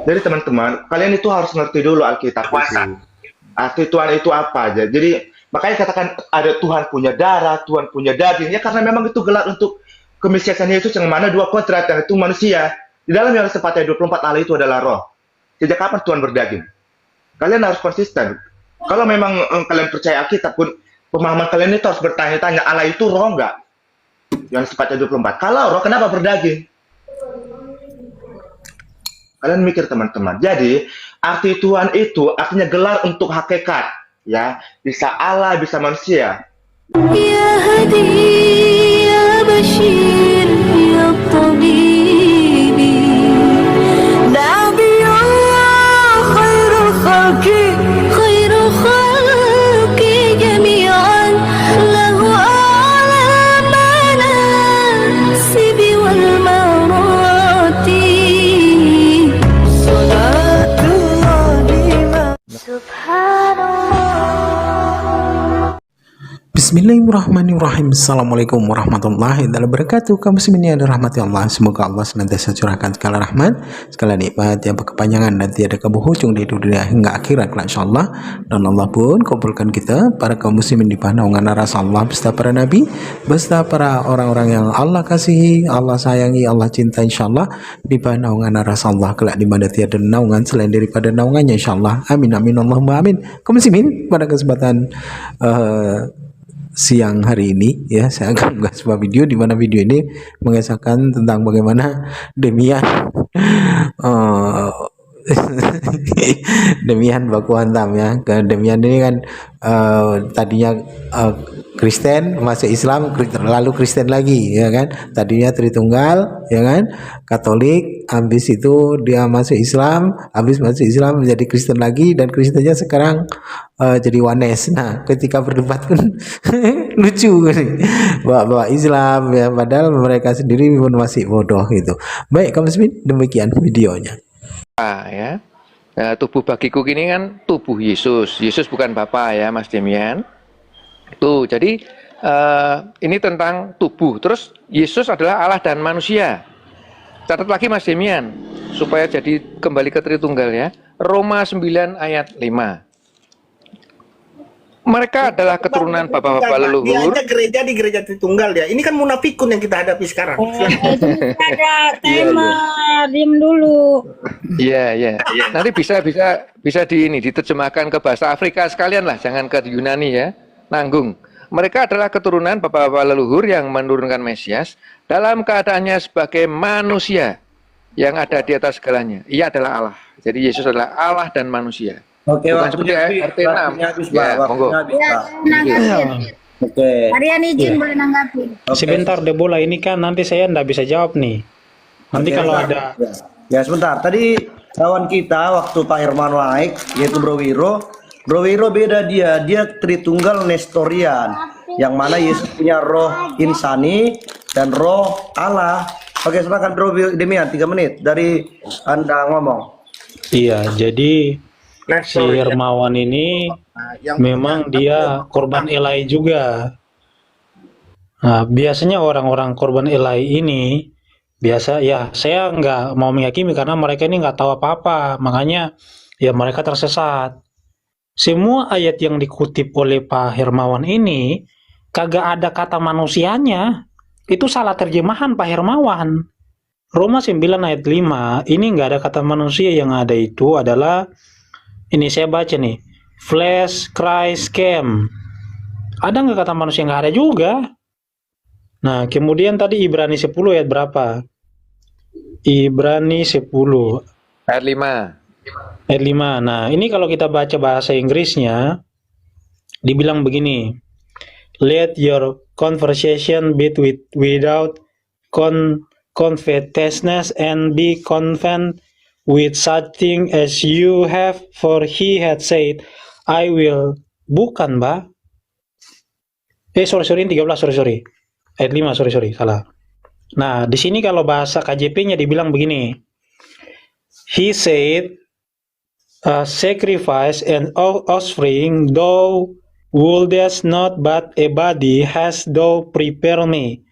Jadi teman-teman, kalian itu harus ngerti dulu Alkitab Puasa. itu. Arti Tuhan itu apa aja. Jadi makanya katakan ada Tuhan punya darah, Tuhan punya daging. Ya karena memang itu gelar untuk kemesiasan Yesus yang mana dua kodrat yang itu manusia. Di dalam yang sepatnya 24 Allah itu adalah roh. Sejak kapan Tuhan berdaging? Kalian harus konsisten. Kalau memang kalian percaya Alkitab pun, pemahaman kalian itu harus bertanya-tanya, Allah itu roh nggak? Yang sifatnya 24. Kalau roh, kenapa berdaging? Kalian mikir teman-teman. Jadi, arti Tuhan itu artinya gelar untuk hakikat. Ya, bisa Allah, bisa manusia. يا هدي يا بشير يا طبيبي نبي الله خير خلق جميعا له أعلى المناصب والمراتب صلاة الله سبحان الله. Bismillahirrahmanirrahim. Assalamualaikum warahmatullahi wabarakatuh. Kaum muslimin yang dirahmati Allah, semoga Allah senantiasa curahkan segala rahmat, segala nikmat yang berkepanjangan dan tiada keberhujung di dunia hingga akhirat insyaallah. Dan Allah pun kabulkan kita para kaum muslimin di naungan arasa Allah beserta para nabi, beserta para orang-orang yang Allah kasihi, Allah sayangi, Allah cinta insyaallah di naungan arasa Allah kelak di mana tiada naungan selain daripada naungannya insyaallah. Amin amin Allahumma amin. Kaum muslimin, pada kesempatan siang hari ini ya saya akan membuat sebuah video di mana video ini mengisahkan tentang bagaimana Demian Demian baku hantam ya. Demian ini kan tadinya Kristen masuk Islam lalu Kristen lagi ya kan, tadinya Tritunggal ya kan, Katolik, habis itu dia masuk Islam, habis masuk Islam menjadi Kristen lagi dan Kristennya sekarang jadi Wanes. Nah ketika berdebat pun lucu nih bawa Islam ya, padahal mereka sendiri pun masih bodoh gitu. Baik kaum muslimin, demikian videonya. Ya. Nah, tubuh bagiku ini kan tubuh Yesus. Yesus bukan Bapa ya Mas Demian. Tuh, jadi ini tentang tubuh. Terus Yesus adalah Allah dan manusia. Catat lagi Mas Demian, supaya jadi kembali ke Tritunggal ya. Roma 9 ayat 5. Mereka adalah keturunan bapak-bapak leluhur. Dia aja gereja di gereja Tritunggal ya. Ini kan munafikun yang kita hadapi sekarang. Ada timer, diam dulu. Iya. Nanti bisa diterjemahkan ke bahasa Afrika sekalian lah, jangan ke Yunani ya. Nanggung. Mereka adalah keturunan bapak-bapak leluhur yang menurunkan Mesias dalam keadaannya sebagai manusia yang ada di atas segalanya. Ia adalah Allah. Jadi Yesus adalah Allah dan manusia. Oke, bukan seperti RT 6. Ya, monggo. Oke. Kalian izin boleh nanggapi. Sebentar Debola, ini kan nanti saya ndak bisa jawab nih. Nanti kalau ada Ya sebentar. Tadi kawan kita waktu Pak Herman naik, yaitu Bro Wiro beda dia Tritunggal Nestorian, yang mana Yesus punya roh insani dan roh Allah. Oke, silakan Bro Demian, 3 menit dari Anda ngomong. iya, jadi si Hermawan ini memang dia korban Elai juga. Nah, biasanya orang-orang korban Elai ini biasa ya, saya nggak mau menghakimi karena mereka ini nggak tahu apa-apa, makanya ya mereka tersesat. Semua ayat yang dikutip oleh Pak Hermawan ini kagak ada kata manusianya. Itu salah terjemahan Pak Hermawan. Roma 9 ayat 5 ini nggak ada kata manusia, yang ada itu adalah ini saya baca nih, flesh, Christ came. Ada nggak kata manusia? Nggak ada juga. Nah kemudian tadi Ibrani 10 ayat berapa? Ibrani 10 Ayat 5. ayat 5. Nah ini kalau kita baca bahasa Inggrisnya dibilang begini, let your conversation be without covetousness and be content with such thing as you have, for he had said, I will. Bukan, Mbak. Sorry, 13, sorry. Ayat 5, sorry, salah. Nah, di sini kalau bahasa KJP-nya dibilang begini. He said, sacrifice and offering thou wouldest not, but a body hast thou prepared me.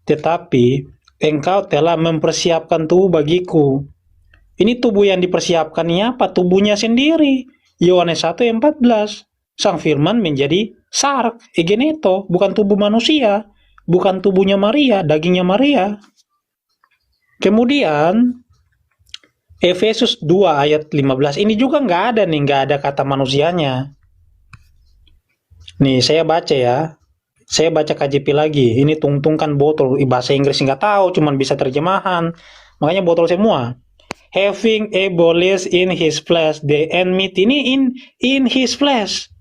Tetapi engkau telah mempersiapkan tubuh bagiku. Ini tubuh yang dipersiapkan ini apa? Tubuhnya sendiri. Yohanes 1 ayat 14. Sang Firman menjadi sark, egeneto, bukan tubuh manusia, bukan tubuhnya Maria, dagingnya Maria. Kemudian Efesus 2 ayat 15 ini juga nggak ada nih, nggak ada kata manusianya. Nih saya baca ya, saya baca KJP lagi. Ini tungtungkan botol, bahasa Inggris nggak tahu, cuman bisa terjemahan, makanya botol semua. Having abolished in his flesh the enmity, ini in his flesh,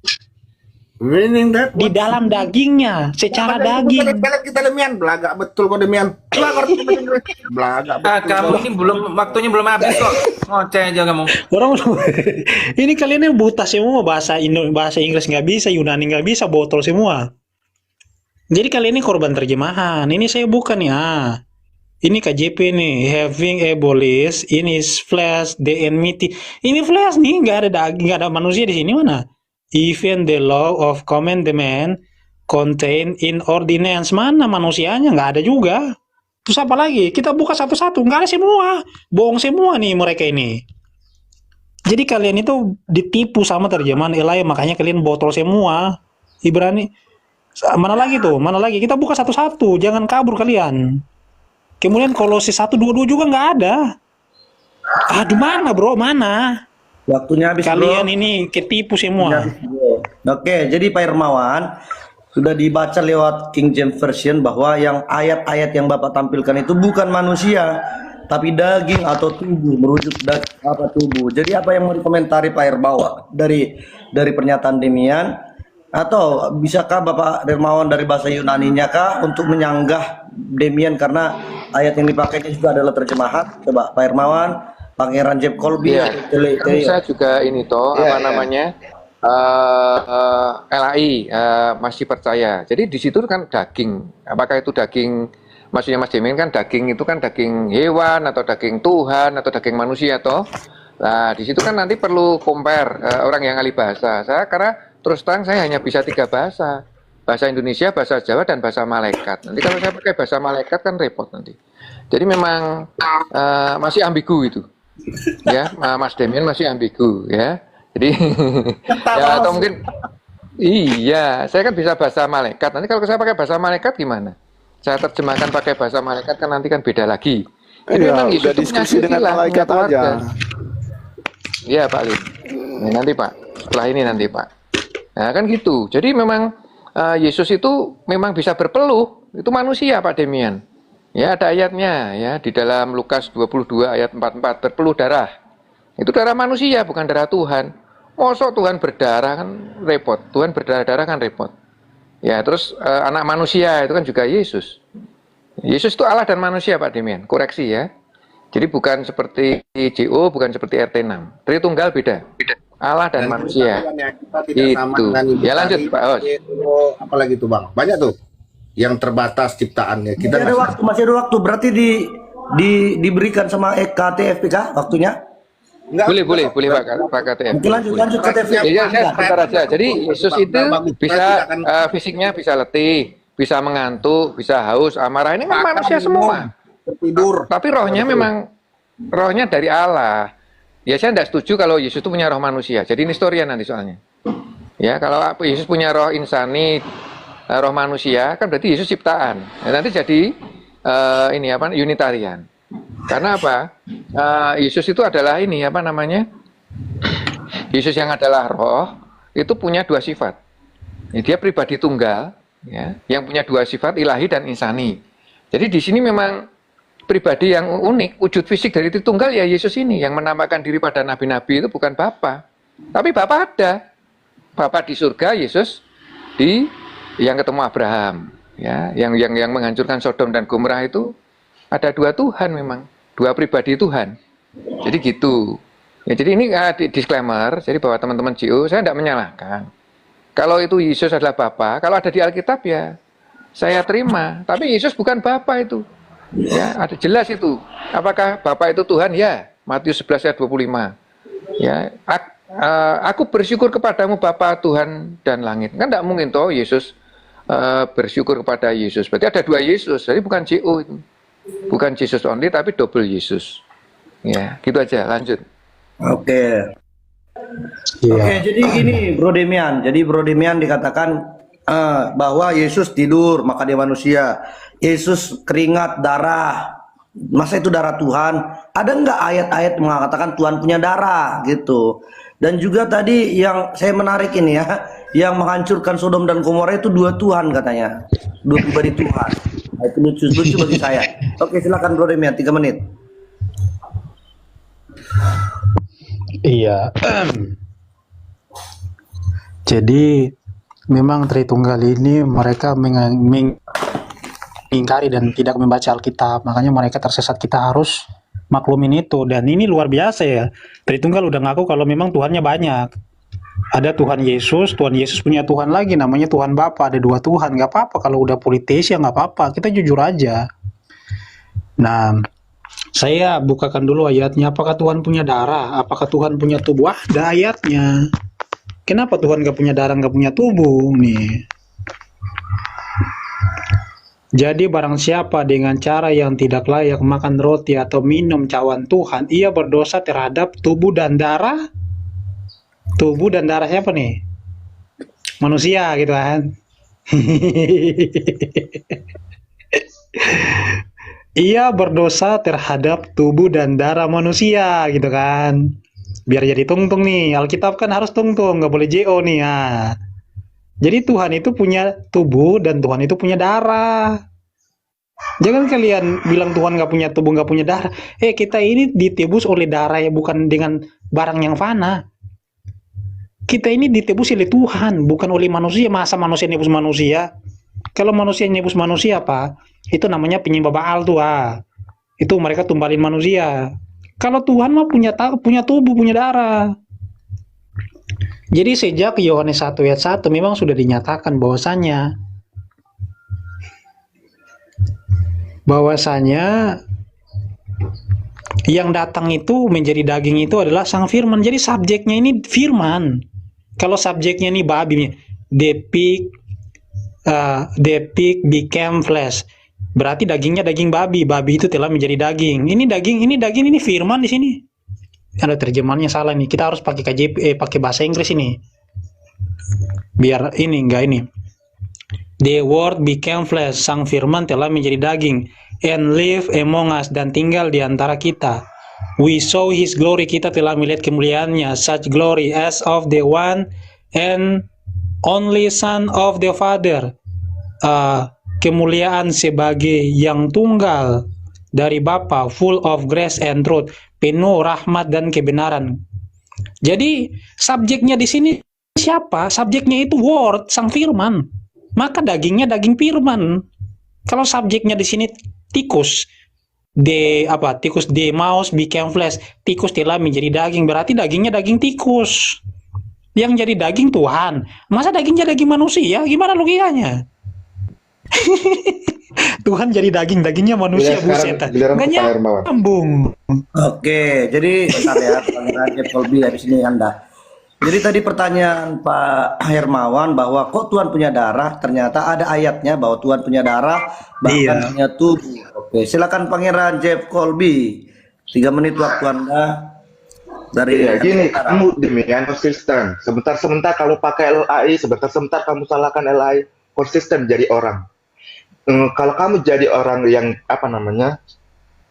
Meaning that di dalam dagingnya, secara daging. Pelet kita demian, belagak betul kok demian. Belagak Ah, betul. kamu ini belum waktunya belum habis kok. Ngoceh aja kamu. Orang ini kalian ini buta semua, bahasa bahasa Inggris nggak bisa, Yunani nggak bisa, botol semua. Jadi kalian ini korban terjemahan. Ini saya bukan nih. Ini KJP nih, having abolished in his flesh the enmity. Ini flesh nih, nggak ada daging, nggak ada manusia di sini mana? Even the law of commandment contained in ordinance, mana manusianya, nggak ada juga. Terus apa lagi? Kita buka satu-satu, nggak ada semua, bohong semua nih mereka ini. Jadi kalian itu ditipu sama terjemahan Elai, makanya kalian botol semua. Ibrani, mana lagi tuh? Mana lagi? Kita buka satu-satu, jangan kabur kalian. Kemudian Kolose 1:22 juga nggak ada. Aduh, mana bro? Mana? Waktunya habis, Kalian bro. ini ketipu semua. Oke, jadi Pak Hermawan sudah dibaca lewat King James Version bahwa yang ayat-ayat yang Bapak tampilkan itu bukan manusia, tapi daging atau tubuh, merujuk apa tubuh. Jadi apa yang mau dikomentari Pak Hermawan dari pernyataan demian? Atau bisakah Bapak Hermawan dari bahasa Yunaninya kah untuk menyanggah demian, karena ayat yang dipakainya juga adalah terjemahan? Coba Pak Hermawan, Pangeran Jeb Colby Iya, atau kan bisa juga ini toh, apa namanya, LAI, masih percaya. Jadi di situ kan daging, apakah itu daging, maksudnya Mas Demin kan daging itu kan daging hewan atau daging Tuhan atau daging manusia toh. Nah di situ kan nanti perlu compare orang yang ahli bahasa. Saya karena terus terang saya hanya bisa 3 bahasa. Bahasa Indonesia, bahasa Jawa, dan bahasa malaikat. Nanti kalau saya pakai bahasa malaikat kan repot nanti. Jadi memang masih ambigu itu. Ya, Mas Demian masih ambigu ya. Jadi ya atau mungkin iya, saya kan bisa bahasa malaikat. Nanti kalau saya pakai bahasa malaikat gimana? Saya terjemahkan pakai bahasa malaikat kan nanti kan beda lagi. Jadi memang udah Yesus itu punya diskusi dengan silsilah, malaikat punya keluarga. aja. Iya Pak Lin. Nah, nanti Pak, setelah ini nanti Pak. Nah kan gitu. Jadi memang Yesus itu memang bisa berpeluh. Itu manusia Pak Demian. Ya ada ayatnya ya di dalam Lukas 22 ayat 44, berpeluh darah. Itu darah manusia bukan darah Tuhan. Mosok Tuhan berdarah kan repot. Tuhan berdarah-darah kan repot. Ya terus anak manusia itu kan juga Yesus. Yesus itu Allah dan manusia Pak Demian. Koreksi ya. Jadi bukan seperti JO, bukan seperti RT6. Tritunggal beda. Allah dan manusia. Itu. Ya lanjut Pak Os. Apalagi tuh Bang? Banyak tuh yang terbatas ciptaannya. Kita masih ada waktu. Berarti diberikan sama KTFPK waktunya? Boleh Pak KTF. Mungkin lanjut KTFPK. Ya, saya sebentar aja. Jadi Yesus itu bisa fisiknya bisa letih, bisa mengantuk, bisa haus, amarah. Ini kan manusia semua. tidur. Tapi rohnya memang rohnya dari Allah. Ya saya tidak setuju kalau Yesus itu punya roh manusia. Jadi ini historia nanti soalnya. Ya kalau Yesus punya roh insani, roh manusia, kan berarti Yesus ciptaan. Ya, nanti jadi ini apa? Unitarian. Karena apa? Yesus itu adalah ini apa namanya? Yesus yang adalah roh itu punya 2 sifat. Ya, dia pribadi tunggal, ya, yang punya 2 sifat, ilahi dan insani. Jadi di sini memang pribadi yang unik, wujud fisik dari Tritunggal ya Yesus ini yang menampakkan diri pada nabi-nabi itu bukan Bapa, tapi Bapa ada. Bapa di surga, Yesus di yang ketemu Abraham, ya, yang menghancurkan Sodom dan Gomorrah itu ada 2 Tuhan memang, 2 pribadi Tuhan. Jadi gitu. Ya, jadi ini disclaimer, jadi bahwa teman-teman JO saya tidak menyalahkan. Kalau itu Yesus adalah Bapa, kalau ada di Alkitab ya saya terima. Tapi Yesus bukan Bapa itu. Ya, ada jelas itu. Apakah Bapa itu Tuhan? Ya, Matius 11 ayat 25. Ya, aku bersyukur kepadamu Bapa Tuhan dan langit. Kan tidak mungkin toh Yesus bersyukur kepada Yesus. Berarti ada 2 Yesus. Jadi bukan JO itu. Bukan Jesus only tapi double Yesus. Ya, gitu aja, lanjut. Oke. Iya. Oke, jadi gini Bro Demian. Jadi Bro Demian dikatakan bahwa Yesus tidur, maka dia manusia. Yesus keringat darah. Masa itu darah Tuhan? Ada nggak ayat-ayat yang mengatakan Tuhan punya darah gitu? Dan juga tadi yang saya menarik ini ya, yang menghancurkan Sodom dan Gomora itu dua Tuhan katanya, dua pribadi Tuhan. Nah, itu lucu bagi saya. Oke, silakan Bro Demian, 3 menit. Iya. Jadi memang Tritunggal ini mereka mengingkari dan tidak membaca Alkitab, makanya mereka tersesat. Kita harus maklumin itu. Dan ini luar biasa ya, Tritunggal udah ngaku kalau memang Tuhannya banyak. Ada Tuhan Yesus punya Tuhan lagi namanya Tuhan Bapa, ada 2 Tuhan. Gak apa-apa kalau udah politis ya, gak apa-apa, kita jujur aja. Nah, saya bukakan dulu ayatnya. Apakah Tuhan punya darah? Apakah Tuhan punya tubuh? Ada ayatnya. Kenapa Tuhan gak punya darah, gak punya tubuh? Nih. Jadi barang siapa dengan cara yang tidak layak makan roti atau minum cawan Tuhan, ia berdosa terhadap tubuh dan darah. Tubuh dan darah siapa nih? Manusia gitu kan. Ia berdosa terhadap tubuh dan darah manusia gitu kan. Biar jadi tungtung nih, Alkitab kan harus tungtung, nggak boleh JO nih ya. Jadi Tuhan itu punya tubuh dan Tuhan itu punya darah. Jangan kalian bilang Tuhan nggak punya tubuh, nggak punya darah. Kita ini ditebus oleh darah ya, bukan dengan barang yang fana. Kita ini ditebus oleh Tuhan, bukan oleh manusia. Masa manusia nebus manusia? Kalau manusia nebus manusia apa? Itu namanya penyembah Baal tuh. Itu mereka tumbalin manusia. Kalau Tuhan mah punya tubuh, punya darah. Jadi sejak Yohanes 1 ayat 1 memang sudah dinyatakan bahwasanya yang datang itu menjadi daging itu adalah Sang Firman. Jadi subjeknya ini Firman. Kalau subjeknya ini babi, the pig became flesh. Berarti dagingnya daging babi. Babi itu telah menjadi daging. Ini Firman di sini. Ada terjemahannya salah nih. Kita harus pakai KJP, pakai bahasa Inggris ini. Biar ini enggak ini. The word became flesh. Sang Firman telah menjadi daging and live among us, dan tinggal di antara kita. We saw his glory. Kita telah melihat kemuliaannya. Such glory as of the one and only Son of the Father. Kemuliaan sebagai yang tunggal dari Bapa, full of grace and truth, penuh rahmat dan kebenaran. Jadi subjeknya di sini siapa? Subjeknya itu word, Sang Firman. Maka dagingnya daging Firman. Kalau subjeknya di sini tikus, the mouse became flesh. Tikus telah menjadi daging, berarti dagingnya daging tikus. Yang jadi daging Tuhan. Masa dagingnya daging manusia? Gimana logikanya? Tuhan jadi dagingnya manusia, buset. Nggak nyambung. Oke, jadi bentar ya, Pangeran Jeff Colby habis ini Anda. Jadi tadi pertanyaan Pak Hermawan bahwa kok Tuhan punya darah, ternyata ada ayatnya bahwa Tuhan punya darah, bahkan punya tubuh. Oke, silakan Pangeran Jeff Colby. 3 menit waktu Anda. Dari gini, kamu demikian konsisten. Sebentar kamu pakai LAI, sebentar kamu salahkan LAI. Konsisten jadi orang. Kalau kamu jadi orang yang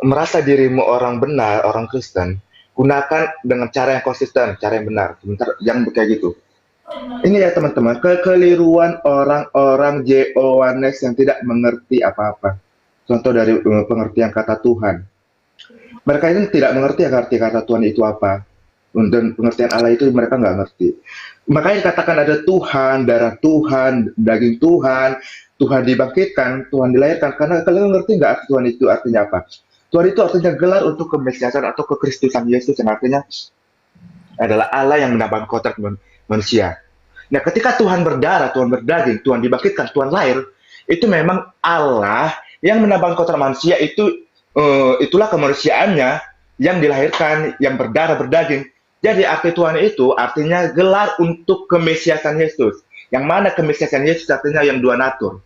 merasa dirimu orang benar, orang Kristen, gunakan dengan cara yang konsisten, cara yang benar. Sebentar, jangan kayak gitu. Ini ya teman-teman, kekeliruan orang-orang Johanes yang tidak mengerti apa-apa. Contoh dari pengertian kata Tuhan. Mereka ini tidak mengerti arti kata Tuhan itu apa. Dan pengertian Allah itu mereka nggak ngerti. Makanya dikatakan ada Tuhan, darah Tuhan, daging Tuhan, Tuhan dibangkitkan, Tuhan dilahirkan. Karena kalian ngerti nggak arti Tuhan itu artinya apa? Tuhan itu artinya gelar untuk kemesiasan atau kekristusan Yesus, yang artinya adalah Allah yang menambah kontrak manusia. Nah, ketika Tuhan berdarah, Tuhan berdaging, Tuhan dibangkitkan, Tuhan lahir, itu memang Allah yang menambah kontrak manusia. Itulah kemanusiaannya yang dilahirkan, yang berdarah, berdaging. Jadi arti Tuhan itu artinya gelar untuk kemesiasan Yesus. Yang mana kemesiasan Yesus artinya yang dua natur.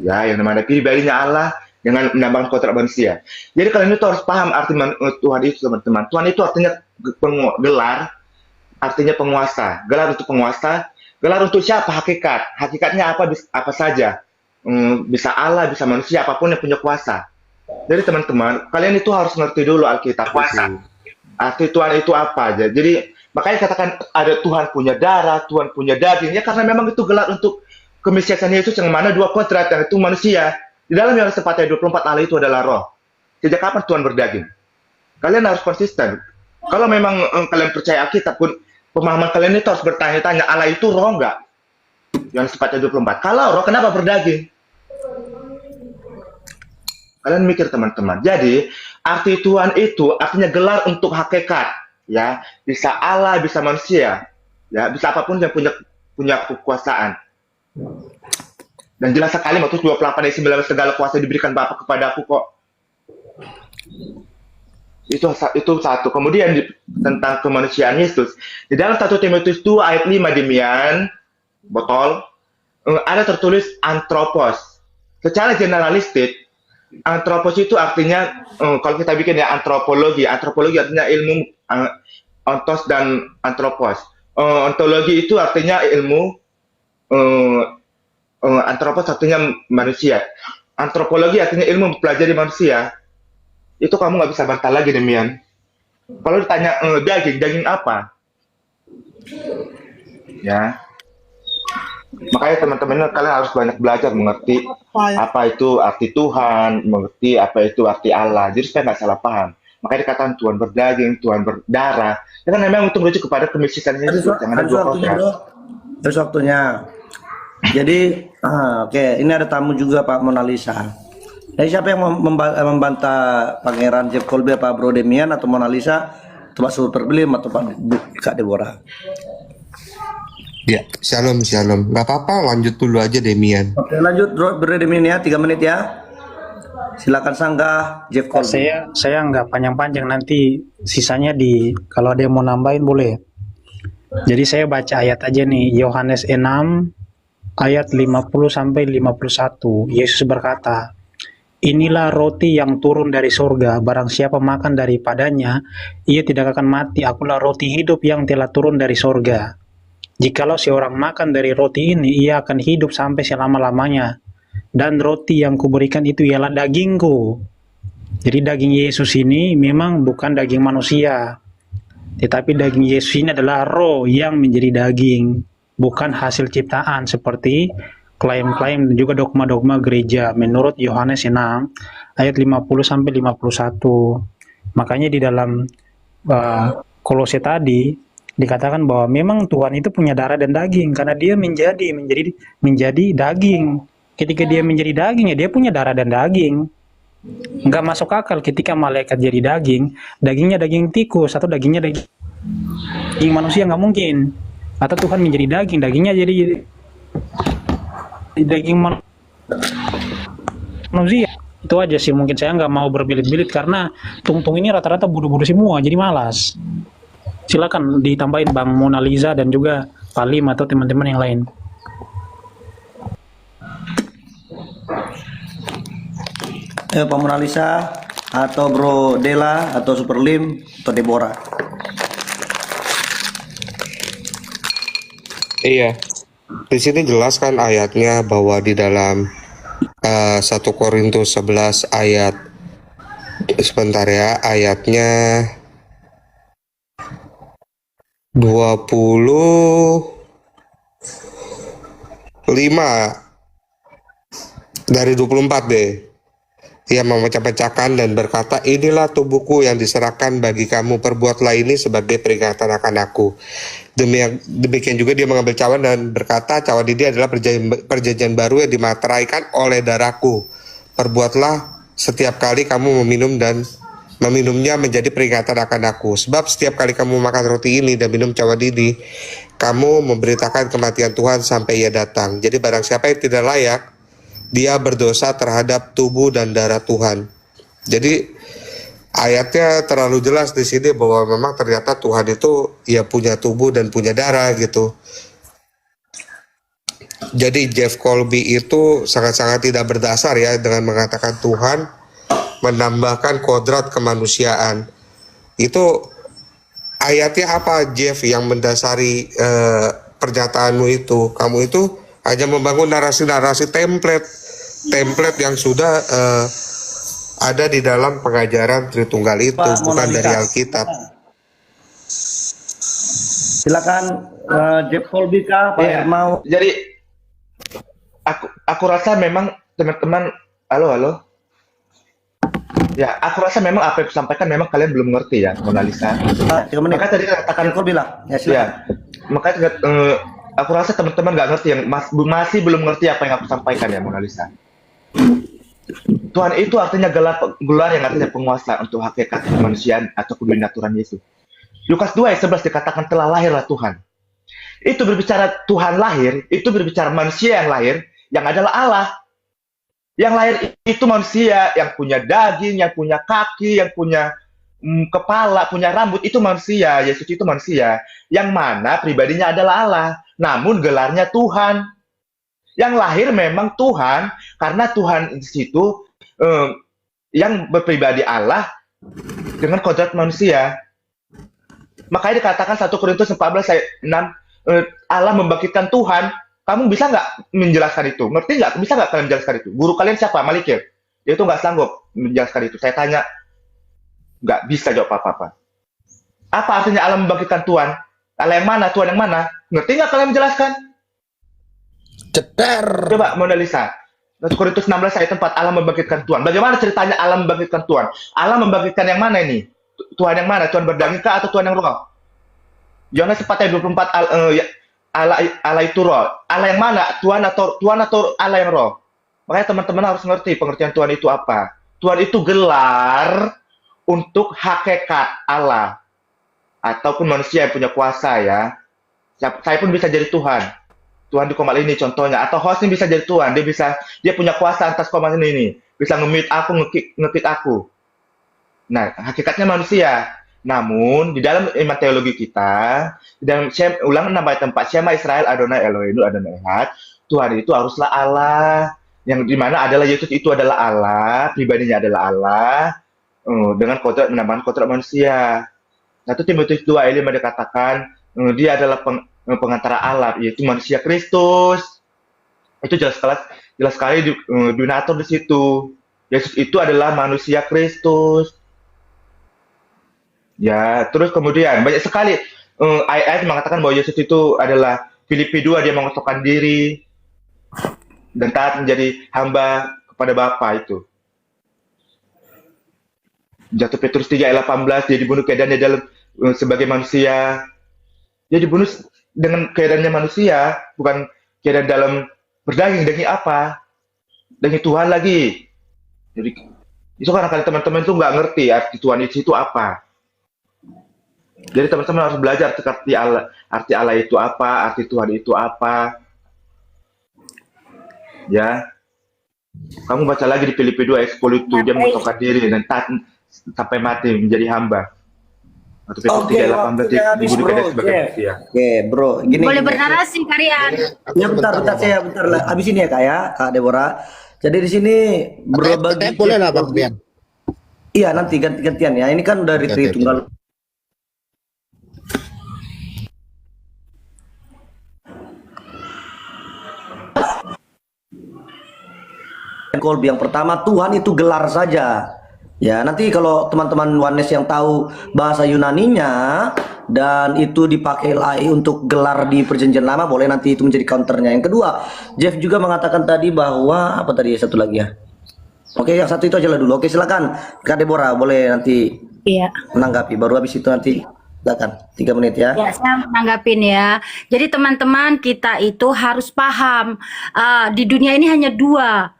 Ya, yang mana pribadinya Allah dengan menambahkan kontrak manusia. Jadi kalian itu harus paham arti Tuhan itu, teman-teman. Tuhan itu artinya gelar, artinya penguasa. Gelar untuk penguasa. Gelar untuk siapa? Hakikat. Hakikatnya apa? Apa saja. Bisa Allah, bisa manusia, apapun yang punya kuasa. Jadi teman-teman, kalian itu harus ngerti dulu Alkitab itu. Arti Tuhan itu apa aja. Jadi makanya katakan ada Tuhan punya darah, Tuhan punya daging. Ya karena memang itu gelar untuk kemesiasan Yesus yang mana dua kodrat yang itu manusia. Di dalam Yohanes 4 ayat 24 Allah itu adalah roh. Sejak kapan Tuhan berdaging? Kalian harus konsisten. Kalau memang kalian percaya Alkitab pun, pemahaman kalian itu harus bertanya-tanya, Allah itu roh enggak? Yohanes 4 ayat 24. Kalau roh, kenapa berdaging? Kalian mikir teman-teman. Jadi, arti Tuhan itu artinya gelar untuk hakikat. Ya, bisa Allah, bisa manusia. Ya, bisa apapun yang punya kekuasaan. Dan jelas sekali Matius 28 ayat 19 segala kuasa diberikan Bapa kepada aku kok. Itu satu. Kemudian tentang kemanusiaan Yesus. Di dalam 1 Timotius 2 ayat 5 demikian, botol, ada tertulis anthropos. Secara generalistik, anthropos itu artinya, kalau kita bikin ya antropologi. Antropologi artinya ilmu ontos dan anthropos. Ontologi itu artinya ilmu, anthropos artinya manusia. Antropologi artinya ilmu mempelajari manusia. Itu kamu nggak bisa bantah lagi demikian. Kalau ditanya daging apa? Ya. Makanya teman-teman kalian harus banyak belajar mengerti apa itu arti Tuhan, mengerti apa itu arti Allah. Jadi supaya nggak salah paham. Makanya dikatakan Tuhan berdaging, Tuhan berdarah. Itu kan memang untuk merujuk kepada kemesiasan Yesus. Jangan ada dua kodrat. Terus waktunya. Jadi, oke, ini ada tamu juga Pak Mona Lisa. Jadi siapa yang membantah Pangeran Jeff Colby, Pak Bro Demian atau Mona Lisa, atau Pak Super Blim atau Kak Deborah? Ya, shalom. Gak apa-apa, lanjut dulu aja Demian. Oke, lanjut Bro Demian ya, 3 menit ya. Silakan sanggah Jeff Colby. Saya nggak panjang-panjang, nanti sisanya kalau ada yang mau nambahin boleh. Jadi saya baca ayat aja nih, Yohanes 6 ayat 50 sampai 51. Yesus berkata, "Inilah roti yang turun dari surga, barang siapa makan daripadanya, ia tidak akan mati. Akulah roti hidup yang telah turun dari surga. Jikalau seorang makan dari roti ini, ia akan hidup sampai selama-lamanya. Dan roti yang kuberikan itu ialah dagingku." Jadi daging Yesus ini memang bukan daging manusia, tetapi daging Yesus ini adalah roh yang menjadi daging, bukan hasil ciptaan seperti klaim-klaim dan juga dogma-dogma gereja menurut Yohanes 6 ayat 50 sampai 51. Makanya di dalam Kolose tadi dikatakan bahwa memang Tuhan itu punya darah dan daging karena dia menjadi daging. Ketika dia menjadi daging, ya dia punya darah dan daging. Nggak masuk akal ketika malaikat jadi daging, dagingnya daging tikus atau dagingnya daging manusia, nggak mungkin. Atau Tuhan menjadi daging, dagingnya jadi daging manusia. Itu aja sih, mungkin saya nggak mau berbelit-belit karena tung-tung ini rata-rata bodoh-bodoh semua, jadi malas. Silakan ditambahin Bang Mona Lisa dan juga Pak Lim atau teman-teman yang lain. Pak Mona Lisa atau Bro Dela atau Super Lim atau Deborah. Iya, di sini jelas kan ayatnya bahwa di dalam 1 Korintus 11 ayat, sebentar ya, ayatnya 25 dari 24 deh. Ia memecah-pecahkan dan berkata, "Inilah tubuhku yang diserahkan bagi kamu, perbuatlah ini sebagai peringatan akan aku." Demikian juga dia mengambil cawan dan berkata, "Cawan ini adalah perjanjian baru yang dimateraikan oleh darahku. Perbuatlah setiap kali kamu meminum dan meminumnya menjadi peringatan akan aku. Sebab setiap kali kamu makan roti ini dan minum cawan ini, kamu memberitakan kematian Tuhan sampai ia datang. Jadi barang siapa yang tidak layak, dia berdosa terhadap tubuh dan darah Tuhan." Jadi ayatnya terlalu jelas di sini bahwa memang ternyata Tuhan itu ya punya tubuh dan punya darah gitu. Jadi Jeff Colby itu sangat-sangat tidak berdasar ya dengan mengatakan Tuhan menambahkan kodrat kemanusiaan. Itu ayatnya apa, Jeff, yang mendasari pernyataanmu itu? Kamu itu hanya membangun narasi-narasi template yang sudah ada di dalam pengajaran Tritunggal itu, bukan dari Alkitab. Silakan Jeff Colby kah, Pak Hermawan? Jadi aku rasa memang teman-teman, halo. Ya, aku rasa memang apa yang aku sampaikan memang kalian belum mengerti ya, Mona Lisa. Maka tadi katakan Colby lah. Ya, ya, makanya aku rasa teman-teman nggak ngerti, yang masih belum ngerti apa yang aku sampaikan ya, Mona Lisa. Tuhan itu artinya gelar yang artinya penguasa untuk hakikat kemanusiaan atau kebinaturan Yesus. Lukas 2 ayat 11 dikatakan telah lahirlah Tuhan. Itu berbicara Tuhan lahir, itu berbicara manusia yang lahir, yang adalah Allah. Yang lahir itu manusia, yang punya daging, yang punya kaki, yang punya kepala, punya rambut, itu manusia. Yesus itu manusia. Yang mana pribadinya adalah Allah. Namun gelarnya Tuhan. Yang lahir memang Tuhan, karena Tuhan di situ yang berpribadi Allah dengan kodrat manusia. Makanya dikatakan 1 Korintus 14 ayat 6, Allah membangkitkan Tuhan. Kamu bisa nggak menjelaskan itu? Ngerti nggak? Bisa nggak kalian menjelaskan itu? Guru kalian siapa? Malikir. Dia itu nggak sanggup menjelaskan itu. Saya tanya, nggak bisa jawab apa-apa. Apa artinya Allah membangkitkan Tuhan? Allah yang mana? Tuhan yang mana? Ngerti nggak kalian menjelaskan? Ceter. Coba Mona Lisa. 1 Korintus 16 ayat 4, Allah membangkitkan Tuhan. Bagaimana ceritanya Allah membangkitkan Tuhan? Allah membangkitkan yang mana ini? Tuhan yang mana? Tuhan berdaging kah atau Tuhan yang roh? Yohanes 4 ayat 24, Allah itu roh. Allah yang mana? Tuhan atau Allah yang roh? Makanya teman-teman harus ngerti pengertian Tuhan itu apa. Tuhan itu gelar untuk hakikat Allah. Ataupun manusia yang punya kuasa ya. Saya pun bisa jadi Tuhan. Tuhan di komat ini contohnya. Atau host ini bisa jadi Tuhan. Dia punya kuasa atas komat ini. Bisa nge-mute aku, nge-feed aku. Nah, hakikatnya manusia. Namun, di dalam iman teologi kita, di dalam ulang 6 ayat 4, Shema Israel Adonai Eloheinu Adonai Echad, Tuhan itu haruslah Allah. Yang dimana adalah Yesus itu adalah Allah, pribadinya adalah Allah, dengan kodrat menambahkan kodrat manusia. 1 Timotius 2 ayat 5 dikatakan, dia adalah pengantara Allah, yaitu manusia Kristus. Itu jelas sekali donatur di situ. Yesus itu adalah manusia Kristus. Ya, terus kemudian banyak sekali ayat-ayat mengatakan bahwa Yesus itu adalah Filipi 2, dia mengosokkan diri dan taat menjadi hamba kepada Bapa itu. Jatuh Petrus 3 ayat 18, dia dibunuh keadaannya dalam sebagai manusia. Dia dibunuh dengan keadaannya manusia, bukan keadaan dalam berdaging. Daging apa? Daging Tuhan lagi. Jadi itu karena teman-teman itu nggak ngerti arti Tuhan itu apa. Jadi teman-teman harus belajar arti Allah itu apa, arti Tuhan itu apa. Ya. Kamu baca lagi di Filipi 2 ayat 10 itu, dia mengosokkan diri dan taat sampai mati menjadi hamba. Atau Petrus 3 ayat 18 dibunuh keadaan sebagai manusia. Oke, bro. Gini. Boleh bernarasi kalian. Ya bentar lah. Habis ini ya Kak ya, Kak Deborah. Jadi di sini bro bagi boleh lah Bang Bian. Iya, nanti ganti-gantian ya. Ini kan dari Tritunggal. Kolbi yang pertama, Tuhan itu gelar saja. Ya, nanti kalau teman-teman Wanes yang tahu bahasa Yunaninya dan itu dipakai LAI untuk gelar di perjanjian lama, boleh nanti itu menjadi counternya. Yang kedua, Jeff juga mengatakan tadi bahwa apa tadi satu lagi ya? Oke, yang satu itu aja lah dulu. Oke, silakan Kak Deborah, boleh nanti menanggapi. Baru habis itu nanti silakan 3 menit ya. Ya, saya menanggapin ya. Jadi teman-teman kita itu harus paham di dunia ini hanya 2.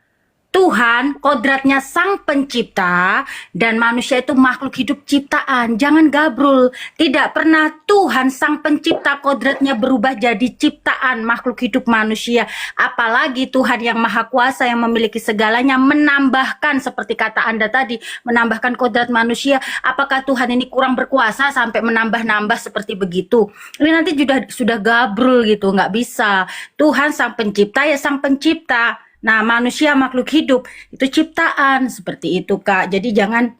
Tuhan kodratnya sang pencipta dan manusia itu makhluk hidup ciptaan. Jangan gabrul. Tidak pernah Tuhan sang pencipta kodratnya berubah jadi ciptaan makhluk hidup manusia. Apalagi Tuhan yang maha kuasa yang memiliki segalanya menambahkan seperti kata Anda tadi, menambahkan kodrat manusia. Apakah Tuhan ini kurang berkuasa sampai menambah-nambah seperti begitu? Ini nanti sudah gabrul gitu, nggak bisa. Tuhan sang pencipta ya sang pencipta. Nah, manusia makhluk hidup itu ciptaan seperti itu, Kak. Jadi jangan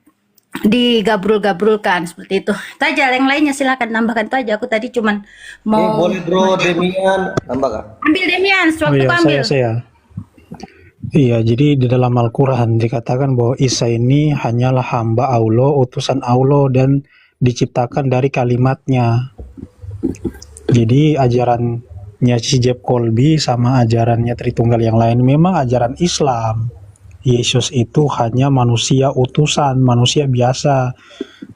digabrul-gabrulkan seperti itu. Itu aja, yang lainnya silakan tambahkan itu aja. Aku tadi cuman mau Boleh bro, Demian tambahkan. ambil Demian, Oh sewaktu iya, ambil. saya. Iya, jadi di dalam Al-Quran dikatakan bahwa Isa ini hanyalah hamba Allah, utusan Allah, dan diciptakan dari kalimatnya. Jadi ajarannya si Jeff Colby sama ajarannya Tritunggal yang lain memang ajaran Islam. Yesus itu hanya manusia utusan, manusia biasa.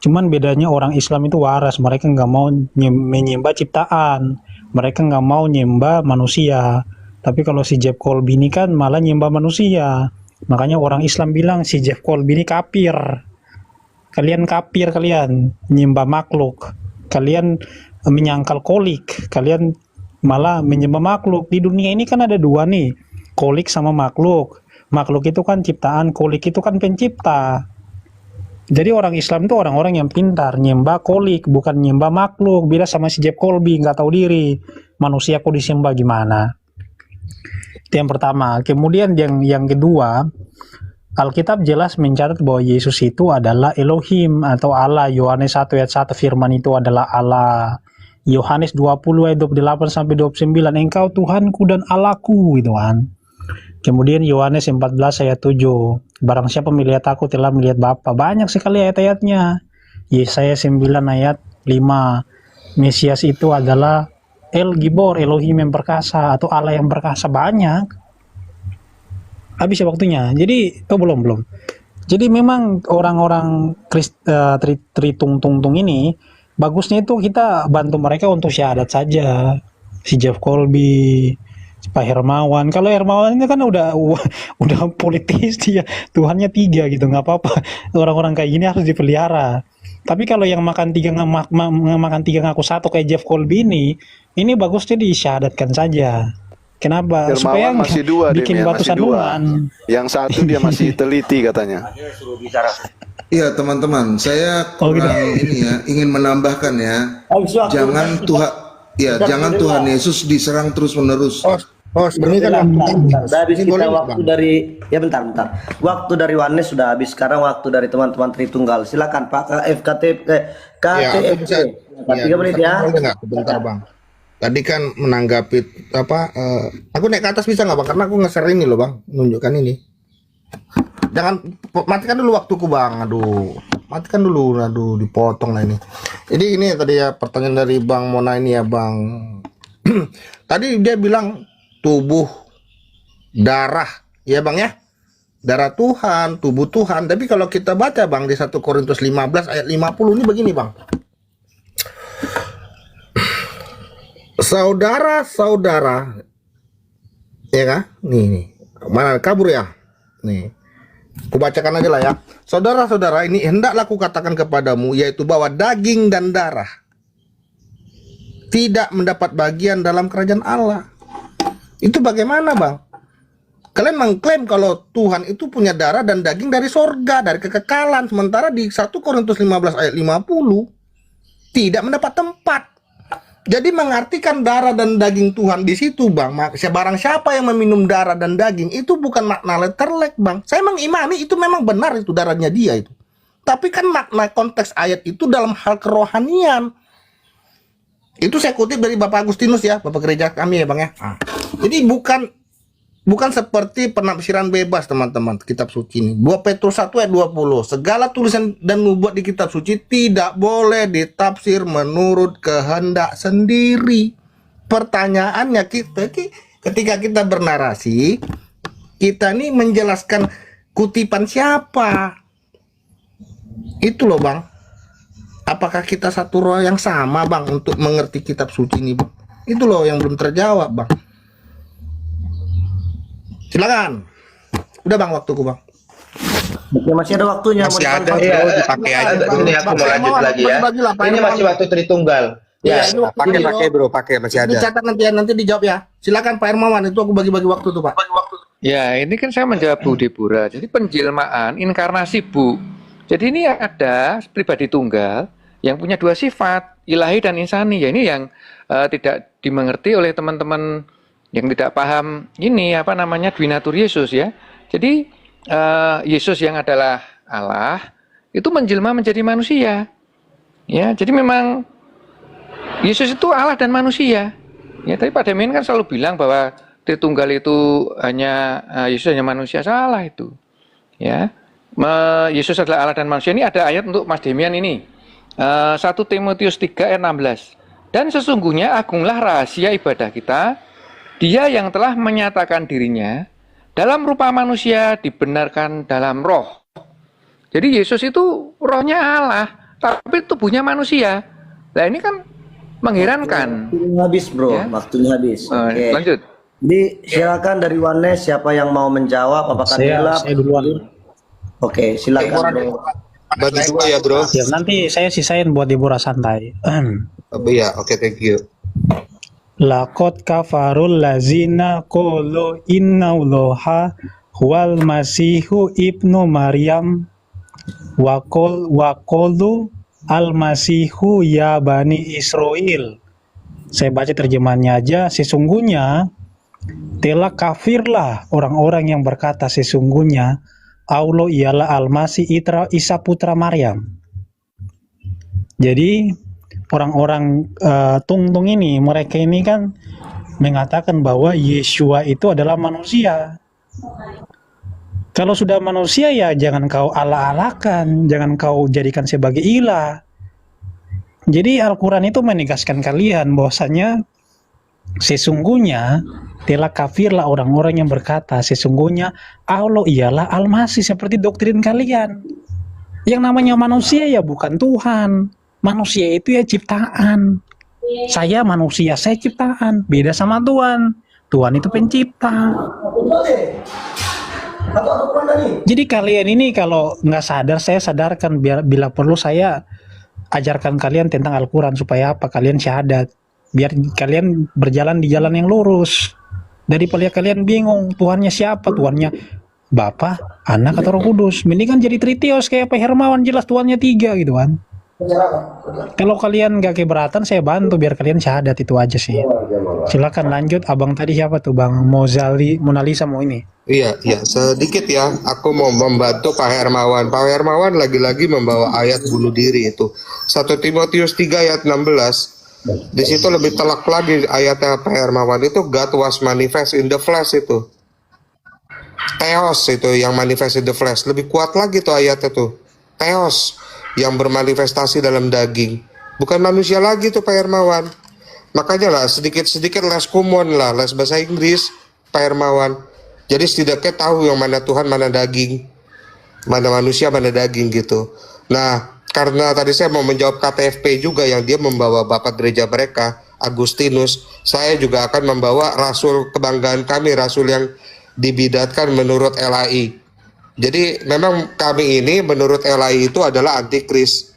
Cuman bedanya orang Islam itu waras, mereka nggak mau menyembah ciptaan, mereka nggak mau nyembah manusia. Tapi kalau si Jeff Colby ini kan malah nyembah manusia. Makanya orang Islam bilang si Jeff Colby ini kafir. Kalian kafir, kalian nyembah makhluk. Kalian menyangkal kolik, kalian malah menyembah makhluk. Di dunia ini kan ada dua nih, kolik sama makhluk. Makhluk itu kan ciptaan, kolik itu kan pencipta. Jadi orang Islam itu orang-orang yang pintar, nyembah kolik, bukan nyembah makhluk. Beda sama si Jeff Colby, nggak tahu diri. Manusia kok disembah gimana? Itu yang pertama. Kemudian yang kedua, Alkitab jelas mencatat bahwa Yesus itu adalah Elohim atau Allah. Yohanes 1 ayat 1 firman itu adalah Allah. Yohanes 20 ayat 28 sampai 29, engkau Tuhanku dan Allahku, gitu kan. Kemudian Yohanes 14 ayat 7, barang siapa melihat aku telah melihat Bapa. Banyak sekali ayat-ayatnya. Yesaya 9 ayat 5, Mesias itu adalah El Gibor, Elohim yang perkasa atau Allah yang perkasa. Banyak. Habis ya waktunya. Jadi belum. Jadi memang orang-orang Tritung ini bagusnya itu kita bantu mereka untuk syahadat saja. Si Jeff Colby, Pak Hermawan. Kalau Hermawan ini kan udah politis dia. Tuhannya 3 gitu, nggak apa-apa. Orang-orang kayak gini harus dipelihara. Tapi kalau yang makan 3 ngaku 1 kayak Jeff Colby ini bagusnya disyahadatkan saja. Kenapa? Supaya Hermawan masih 2 bikin Demian, batu masih 2. sandungan. Yang satu dia masih teliti katanya. Iya teman-teman, saya kurang ini ya, ingin menambahkan ya, jangan Tuhan Yesus diserang terus-menerus. Dari kita waktu dari bentar. Waktu dari Wanes sudah habis, sekarang waktu dari teman-teman Tritunggal. Silakan Pak KTFC. 3 menit ya. Bentar Bang. Tadi kan menanggapi aku naik ke atas bisa nggak Bang? Karena aku nge-share ini loh Bang, nunjukkan ini. Jangan matikan dulu waktuku Bang. Matikan dulu. Dipotong lah ini. Jadi ini tadi ya pertanyaan dari Bang Mona ini ya Bang. Tadi dia bilang tubuh, darah, ya Bang ya. Darah Tuhan, tubuh Tuhan. Tapi kalau kita baca Bang di 1 Korintus 15 ayat 50 ini begini Bang. Saudara-saudara, ya kan? Nih. Mana kabur ya? Nih. Kubacakan aja lah ya. Saudara-saudara, ini hendaklah kukatakan kepadamu, yaitu bahwa daging dan darah tidak mendapat bagian dalam kerajaan Allah. Itu bagaimana Bang? Kalian mengklaim kalau Tuhan itu punya darah dan daging dari sorga, dari kekekalan. Sementara di 1 Korintus 15 ayat 50 tidak mendapat tempat. Jadi mengartikan darah dan daging Tuhan di situ Bang, barang siapa yang meminum darah dan daging itu bukan makna letterlek Bang. Saya mengimani itu memang benar itu darahnya dia itu. Tapi kan makna konteks ayat itu dalam hal kerohanian. Itu saya kutip dari Bapak Agustinus ya, Bapak gereja kami ya Bang ya. Jadi bukan seperti penafsiran bebas teman-teman kitab suci ini. 2 Petrus 1 ayat 20. Segala tulisan dan nubuat di kitab suci tidak boleh ditafsir menurut kehendak sendiri. Pertanyaannya ketika kita bernarasi, kita nih menjelaskan kutipan siapa? Itu loh Bang. Apakah kita satu roh yang sama Bang untuk mengerti kitab suci ini Bang? Itu loh yang belum terjawab Bang. Silakan. Udah bang, waktuku bang. Ya, masih ada waktunya. Masih mau ada, dipanggil. bro, dipakai aja. Ini aku mau lanjut lagi ya. Bagi-bagilah, Pak Ini Hermawan. masih waktu Tritunggal. Iya, Ya, ini waktu Pakai, video. pakai bro, pakai, masih ada. Dicatat nanti dijawab ya. Silakan Pak Hermawan, itu aku bagi-bagi waktu tuh Pak. Ya, ini kan saya menjawab Bu Deborah. Jadi penjelmaan, inkarnasi Bu. Jadi ini ada pribadi tunggal yang punya dua sifat, ilahi dan insani. Ya ini yang tidak dimengerti oleh teman-teman yang tidak paham ini apa namanya Dwinatur Yesus ya. Jadi Yesus yang adalah Allah itu menjelma menjadi manusia. Ya, jadi memang Yesus itu Allah dan manusia. Ya, tapi Pak Demian kan selalu bilang bahwa Tritunggal itu hanya Yesus hanya manusia, salah itu. Ya. Yesus adalah Allah dan manusia. Ini ada ayat untuk Mas Demian ini. 1 Timotius 3 ayat 16. Dan sesungguhnya agunglah rahasia ibadah kita, Dia yang telah menyatakan dirinya dalam rupa manusia dibenarkan dalam roh. Jadi Yesus itu rohnya Allah, tapi tubuhnya manusia. Nah ini kan mengherankan. Waktunya habis bro, Ya. waktunya habis. Oke. Lanjut. Jadi silakan dari Wanes siapa yang mau menjawab? Apakah Saya duluan. Oke, silakan bro. Bagi dua ya bro. Ya, nanti saya sisain buat Deborah santai. Iya, oke, thank you. Laqad kafarul lazina qulu innallaha huwal masihu ibnu Maryam wa qalu al masihu ya bani Israel. Saya baca terjemahannya aja. Sesungguhnya telah kafirlah orang-orang yang berkata sesungguhnya Allah ialah Al-Masih Isa putra Maryam. Jadi orang-orang tungtung ini, mereka ini kan mengatakan bahwa Yeshua itu adalah manusia. Kalau sudah manusia ya jangan kau ala-alakan, jangan kau jadikan sebagai ilah. Jadi Al-Quran itu menegaskan kalian bahwasanya sesungguhnya telah kafirlah orang-orang yang berkata sesungguhnya Allah ialah Al-Masih, seperti doktrin kalian. Yang namanya manusia ya bukan Tuhan. Manusia itu ya ciptaan. Saya manusia, saya ciptaan. Beda sama Tuhan. Tuhan itu pencipta. Jadi kalian ini kalau nggak sadar, saya sadarkan biar bila perlu saya ajarkan kalian tentang Al-Quran supaya apa? Kalian syahadat. Biar kalian berjalan di jalan yang lurus. Daripada kalian bingung Tuhannya siapa? Tuhannya Bapa, Anak atau Roh Kudus. Ini kan jadi tritios kayak Pak Hermawan, jelas Tuhannya 3 gitu kan. Kalau kalian gak keberatan saya bantu biar kalian syahadat, itu aja sih. Silakan lanjut. Abang tadi siapa tuh? Bang Mona Lisa mau ini. Iya, sedikit ya. Aku mau membantu Pak Hermawan. Pak Hermawan lagi-lagi membawa ayat bunuh diri itu. 1 Timotius 3 ayat 16. Di situ lebih telak lagi ayatnya Pak Hermawan itu, God was manifest in the flesh itu. Theos itu yang manifest in the flesh. Lebih kuat lagi tuh ayatnya tuh. Theos yang bermanifestasi dalam daging. Bukan manusia lagi tuh Pak Hermawan. Makanya lah sedikit-sedikit les kumon lah, les bahasa Inggris Pak Hermawan. Jadi setidaknya tahu yang mana Tuhan, mana daging. Mana manusia, mana daging gitu. Nah, karena tadi saya mau menjawab KTFP juga yang dia membawa bapak gereja mereka, Agustinus. Saya juga akan membawa rasul kebanggaan kami, rasul yang dibidatkan menurut LAI. Jadi memang kami ini menurut LAI itu adalah antikris.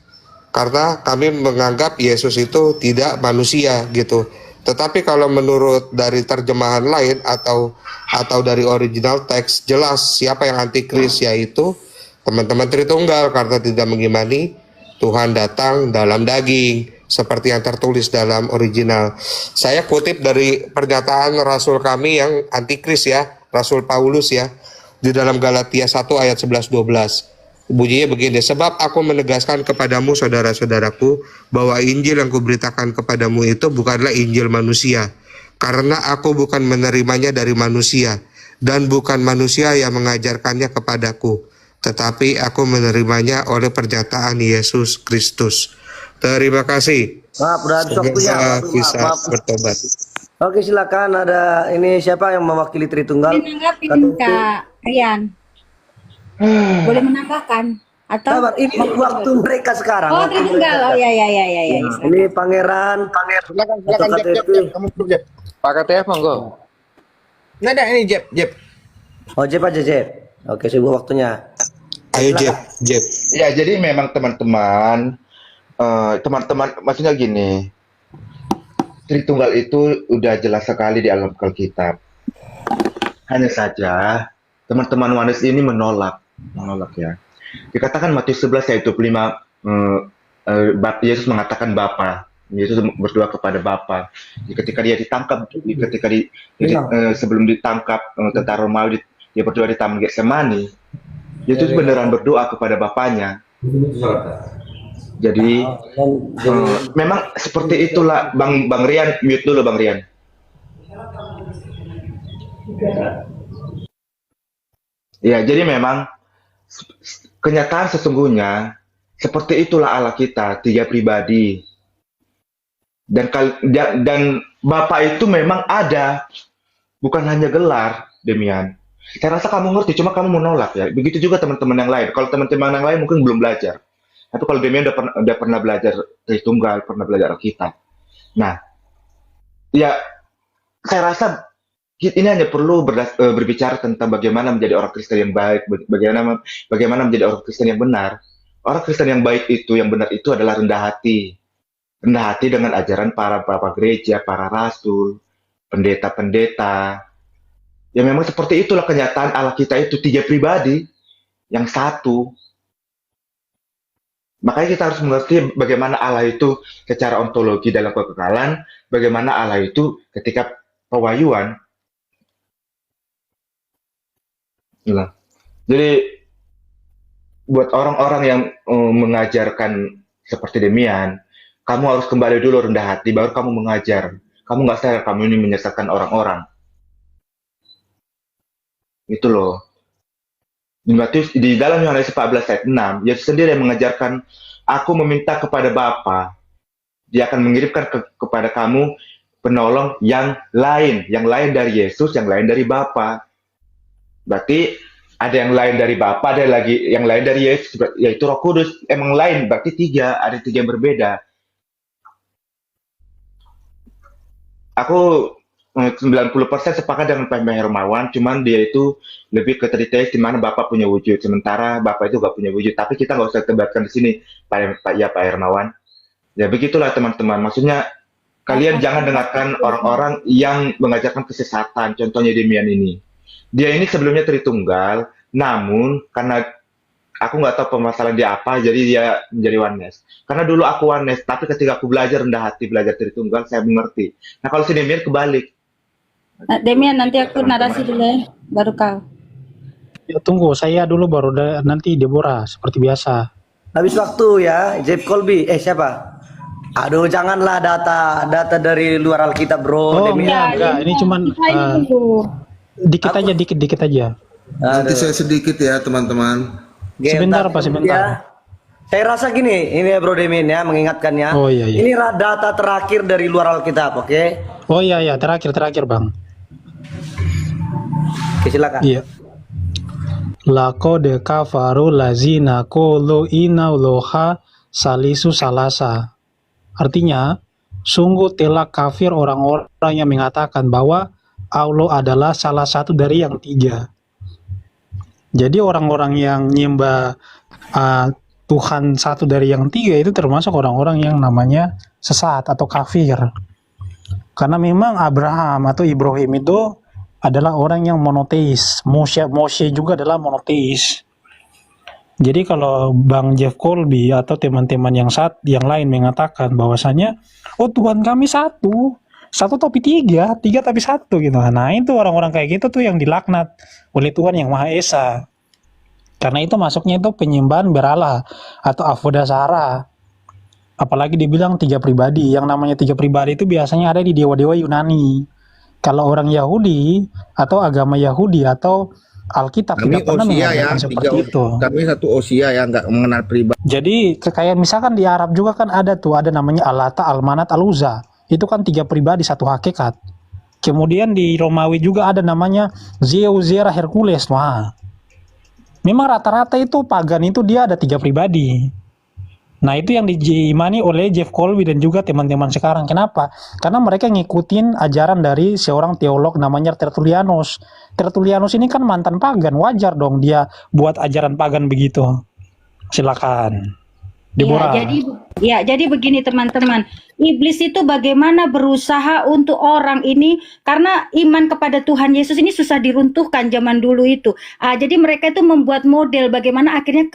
Karena kami menganggap Yesus itu tidak manusia gitu. Tetapi kalau menurut dari terjemahan lain atau dari original teks, jelas siapa yang antikris, yaitu teman-teman Tritunggal, karena tidak mengimani Tuhan datang dalam daging seperti yang tertulis dalam original. Saya kutip dari pernyataan rasul kami yang antikris ya, Rasul Paulus ya, di dalam Galatia 1 ayat 11-12. Bunyinya begini, sebab aku menegaskan kepadamu saudara-saudaraku bahwa Injil yang kuberitakan kepadamu itu bukanlah Injil manusia, karena aku bukan menerimanya dari manusia dan bukan manusia yang mengajarkannya kepadaku, tetapi aku menerimanya oleh pernyataan Yesus Kristus. Terima kasih. Maaf, udah habis waktunya. Semoga bisa bertobat. Oke, silakan. Ada ini siapa yang mewakili Tritunggal? Menanggapin Kak Rian. Boleh menambahkan atau Sabar, ini waktu mereka sekarang. Oh, Tritunggal. Oh ya. Nah, ini Pangeran. Silakan KTP. kamu dulu, Jep. Pak KTF monggo. Nggak ada, ini Jeb. Oh, Jep aja, Jep. Oke, sibuk waktunya. Ayo Jeb, Jeb. Ya, jadi memang teman-teman, maksudnya gini, Tritunggal itu udah jelas sekali di alam Alkitab. Hanya saja teman-teman Oneness ini menolak ya. Dikatakan Matius 11 ayat 25, Yesus mengatakan Bapa. Yesus berdoa kepada Bapa. Ketika dia ditangkap, sebelum ditangkap tentara Romawi, dia berdoa di Taman Getsemani. Yesus beneran berdoa kepada Bapaknya. Jadi memang seperti itulah. Bang Rian, mute dulu Bang Rian. Ya, jadi memang kenyataan sesungguhnya seperti itulah Allah kita, 3 pribadi. Dan Bapa itu memang ada, bukan hanya gelar, Demian. Saya rasa kamu ngerti, cuma kamu menolak ya. Begitu juga teman-teman yang lain. Kalau teman-teman yang lain mungkin belum belajar. Tapi kalau Demian udah pernah belajar Tritunggal, pernah belajar Alkitab. Nah, ya saya rasa ini hanya perlu berbicara tentang bagaimana menjadi orang Kristen yang baik, bagaimana menjadi orang Kristen yang benar. Orang Kristen yang baik itu, yang benar itu adalah rendah hati. Rendah hati dengan ajaran para bapak gereja, para rasul, pendeta-pendeta. Ya memang seperti itulah kenyataan Allah kita itu 3 pribadi yang satu. Makanya kita harus mengerti bagaimana Allah itu secara ontologi dalam kekekalan, bagaimana Allah itu ketika pewahyuan. Nah, jadi buat orang-orang yang mengajarkan seperti demikian, kamu harus kembali dulu rendah hati, baru kamu mengajar. Kamu nggak sadar kamu ini menyesatkan orang-orang. Itu loh. Di dalam Yohanes 14 ayat 6, Yesus sendiri yang mengajarkan, aku meminta kepada Bapa, dia akan mengirimkan kepada kamu penolong yang lain dari Yesus, yang lain dari Bapa. Berarti ada yang lain dari Bapa, ada lagi yang lain dari Yesus, yaitu Roh Kudus. Emang lain, berarti 3, ada 3 yang berbeda. Aku 90% sepakat dengan Pak Hermawan, cuman dia itu lebih ke tritheis di mana Bapak punya wujud, sementara Bapak itu gak punya wujud. Tapi kita nggak usah debatkan di sini, Pak Hermawan. Ya begitulah teman-teman. Maksudnya kalian jangan dengarkan orang-orang yang mengajarkan kesesatan. Contohnya Demian ini. Dia ini sebelumnya Tritunggal, namun karena aku nggak tahu permasalahan dia apa, jadi dia menjadi Oneness. Karena dulu aku Oneness, tapi ketika aku belajar rendah hati, belajar Tritunggal, saya mengerti. Nah kalau si Demian kebalik. Demian, nanti aku narasi dulu ya, baru kau. Ya, tunggu, saya dulu baru nanti Deborah, seperti biasa. Habis waktu ya, Jeff Colby. Siapa? Aduh, janganlah data dari luar Alkitab, bro. Oh, enggak. Ini cuman dikit aja. Nanti saya sedikit ya, teman-teman. Sebentar, Pak, sebentar. Saya rasa gini, ini ya Bro Demin ya, mengingatkannya. Oh iya. Ini data terakhir dari luar Alkitab, oke? Oh iya, terakhir Bang. Oke, silakan. Iya. Laqad kafaru lazina qulu inna Allaha salisu salasa. Artinya, sungguh telah kafir orang-orang yang mengatakan bahwa Allah adalah salah satu dari yang 3. Jadi orang-orang yang nyembah Tuhan satu dari yang 3 itu termasuk orang-orang yang namanya sesat atau kafir. Karena memang Abraham atau Ibrahim itu adalah orang yang monoteis. Moshe juga adalah monoteis. Jadi kalau Bang Jeff Colby atau teman-teman yang lain mengatakan bahwasanya Tuhan kami satu tapi 3 tapi 1 gitu. Nah, itu orang-orang kayak gitu tuh yang dilaknat oleh Tuhan yang Maha Esa. Karena itu masuknya itu penyembahan berhala atau avodasara. Apalagi dibilang 3 pribadi. Yang namanya 3 pribadi itu biasanya ada di dewa-dewa Yunani. Kalau orang Yahudi atau agama Yahudi atau Alkitab tidak pernah mengatakan seperti itu. Kami satu Osia ya, nggak mengenal pribadi. Jadi kayak misalkan di Arab juga kan ada namanya Al-Lata, Al-Manat, Al-Uzza. Itu kan 3 pribadi satu hakikat. Kemudian di Romawi juga ada namanya Zeus, Hera, Hercules. Wah. Memang rata-rata itu pagan itu dia ada 3 pribadi. Nah, itu yang diimani oleh Jeff Colby dan juga teman-teman sekarang. Kenapa? Karena mereka ngikutin ajaran dari seorang teolog namanya Tertullianus. Tertullianus ini kan mantan pagan, wajar dong dia buat ajaran pagan begitu. Silakan. Deborah. Jadi begini teman-teman, iblis itu bagaimana berusaha untuk orang ini, karena iman kepada Tuhan Yesus ini susah diruntuhkan zaman dulu itu. Jadi mereka itu membuat model bagaimana akhirnya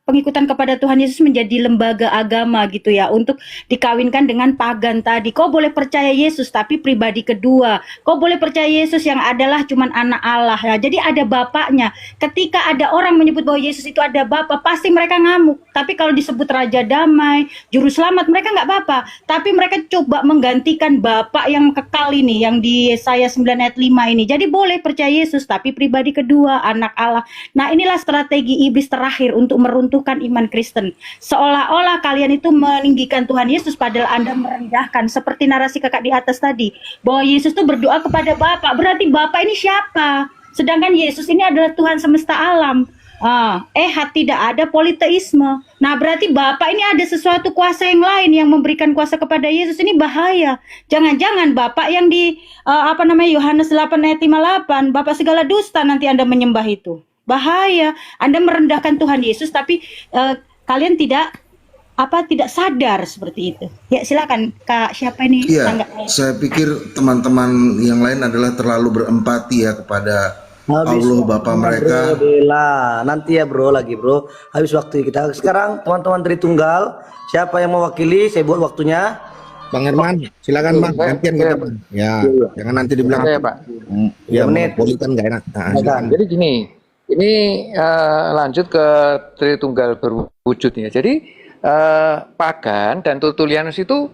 pengikutan kepada Tuhan Yesus menjadi lembaga agama gitu ya, untuk dikawinkan dengan pagan tadi. Kau boleh percaya Yesus tapi pribadi kedua. Kau boleh percaya Yesus yang adalah cuman anak Allah ya. Jadi ada bapaknya. Ketika ada orang menyebut bahwa Yesus itu ada bapa, pasti mereka ngamuk. Tapi kalau disebut Raja Damai, Juru Selamat, mereka nggak apa-apa. Tapi mereka coba menggantikan bapak yang kekal ini, yang di Yesaya 9 ayat 5 ini. Jadi boleh percaya Yesus tapi pribadi kedua, anak Allah. Nah, inilah strategi iblis terakhir untuk meruntuhkan iman Kristen. Seolah-olah kalian itu meninggikan Tuhan Yesus padahal Anda merendahkan, seperti narasi kakak di atas tadi, bahwa Yesus itu berdoa kepada Bapa. Berarti Bapa ini siapa? Sedangkan Yesus ini adalah Tuhan semesta alam. Tidak ada politeisme. Nah, berarti Bapa ini ada sesuatu kuasa yang lain yang memberikan kuasa kepada Yesus. Ini bahaya. Jangan-jangan Bapa yang di Yohanes 8 ayat 58, Bapa segala dusta nanti Anda menyembah itu. Bahaya. Anda merendahkan Tuhan Yesus tapi kalian tidak sadar seperti itu. Ya, silakan Kak, siapa ini? Iya, saya pikir teman-teman yang lain adalah terlalu berempati ya kepada Allah Bapa mereka. Nanti ya bro, habis waktu kita. Sekarang teman-teman Tritunggal, siapa yang mewakili? Saya buat waktunya. Bang Herman, silakan Bang, gantian kita Bang. Ya, jangan nanti dibilang Saya, Pak. ya menit. politik nggak enak. Jadi gini, ini lanjut ke Tritunggal berwujud ya. Jadi pagan dan Tertullianus itu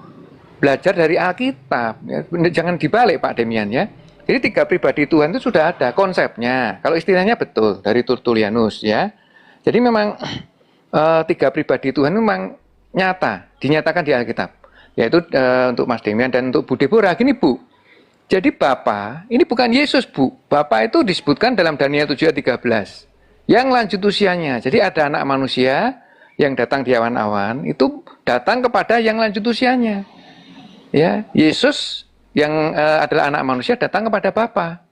belajar dari Alkitab. Ya. Jangan dibalik Pak Demian ya. Jadi 3 pribadi Tuhan itu sudah ada konsepnya. Kalau istilahnya betul dari Tertullianus ya. Jadi memang 3 pribadi Tuhan memang nyata, dinyatakan di Alkitab. Yaitu untuk Mas Demian dan untuk Bu Deborah. Gini Bu, jadi Bapa ini bukan Yesus Bu. Bapa itu disebutkan dalam Daniel 7 ayat 13. Yang lanjut usianya. Jadi ada anak manusia yang datang di awan-awan, itu datang kepada yang lanjut usianya. Ya, Yesus yang adalah anak manusia datang kepada Bapa.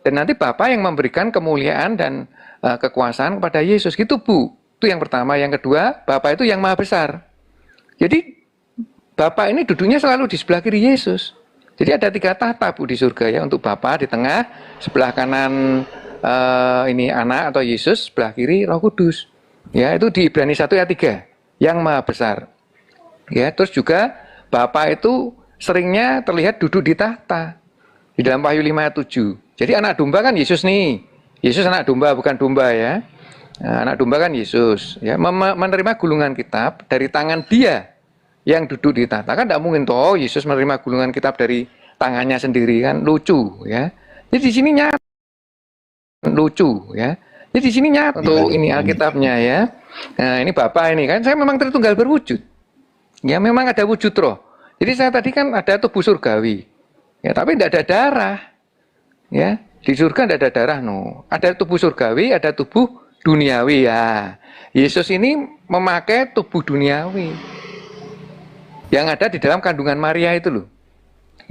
Dan nanti Bapa yang memberikan kemuliaan dan kekuasaan kepada Yesus. Gitu Bu. Itu yang pertama. Yang kedua, Bapa itu yang maha besar. Jadi Bapa ini duduknya selalu di sebelah kiri Yesus. Jadi ada 3 tahta Bu di surga ya, untuk Bapa di tengah, sebelah kanan ini anak atau Yesus, sebelah kiri Roh Kudus. Ya, itu di Ibrani 1 ayat 3, yang maha besar. Ya, terus juga Bapa itu seringnya terlihat duduk di tahta. Di dalam Wahyu 5 ayat 7. Jadi anak domba kan Yesus nih. Yesus anak domba, bukan domba ya. Nah, anak domba kan Yesus. Ya, menerima gulungan kitab dari tangan dia yang duduk di tahta. Kan tidak mungkin toh Yesus menerima gulungan kitab dari tangannya sendiri, kan lucu ya. Jadi di sini nyata lucu ya. Jadi di sini nyata untuk ini Alkitabnya ya. Nah, ini Bapa ini kan saya memang Tritunggal berwujud. Ya, memang ada wujud roh. Jadi saya tadi kan ada tubuh surgawi. Ya, tapi tidak ada darah. Ya, di surga tidak ada darah no. Ada tubuh surgawi, ada tubuh duniawi ya. Yesus ini memakai tubuh duniawi yang ada di dalam kandungan Maria itu loh.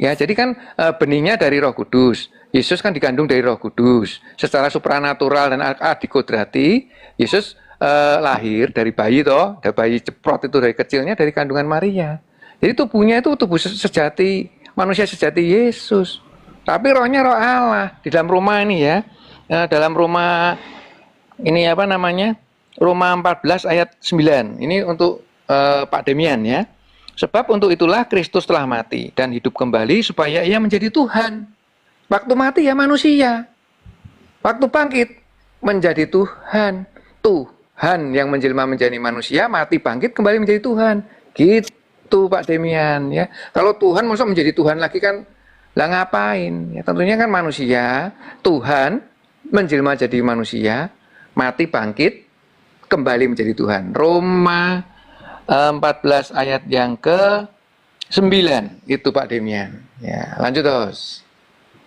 Ya, jadi kan benihnya dari Roh Kudus. Yesus kan dikandung dari Roh Kudus. Secara supranatural dan adikodrati, Yesus lahir dari bayi toh, dari bayi ceprot itu dari kecilnya dari kandungan Maria. Jadi tubuhnya itu tubuh sejati, manusia sejati Yesus. Tapi rohnya roh Allah. Di dalam Roma ini ya, dalam Roma ini apa namanya? Roma 14 ayat 9. Ini untuk Pak Demian ya. Sebab untuk itulah Kristus telah mati dan hidup kembali supaya ia menjadi Tuhan. Waktu mati ya manusia. Waktu bangkit menjadi Tuhan. Tuhan yang menjelma menjadi manusia, mati bangkit kembali menjadi Tuhan. Gitu Pak Demian ya. Kalau Tuhan masa menjadi Tuhan lagi kan lah ngapain? Ya, tentunya kan manusia, Tuhan menjelma jadi manusia, mati bangkit kembali menjadi Tuhan. Roma 14 ayat yang ke-9 itu Pak Demian. Ya, lanjut terus.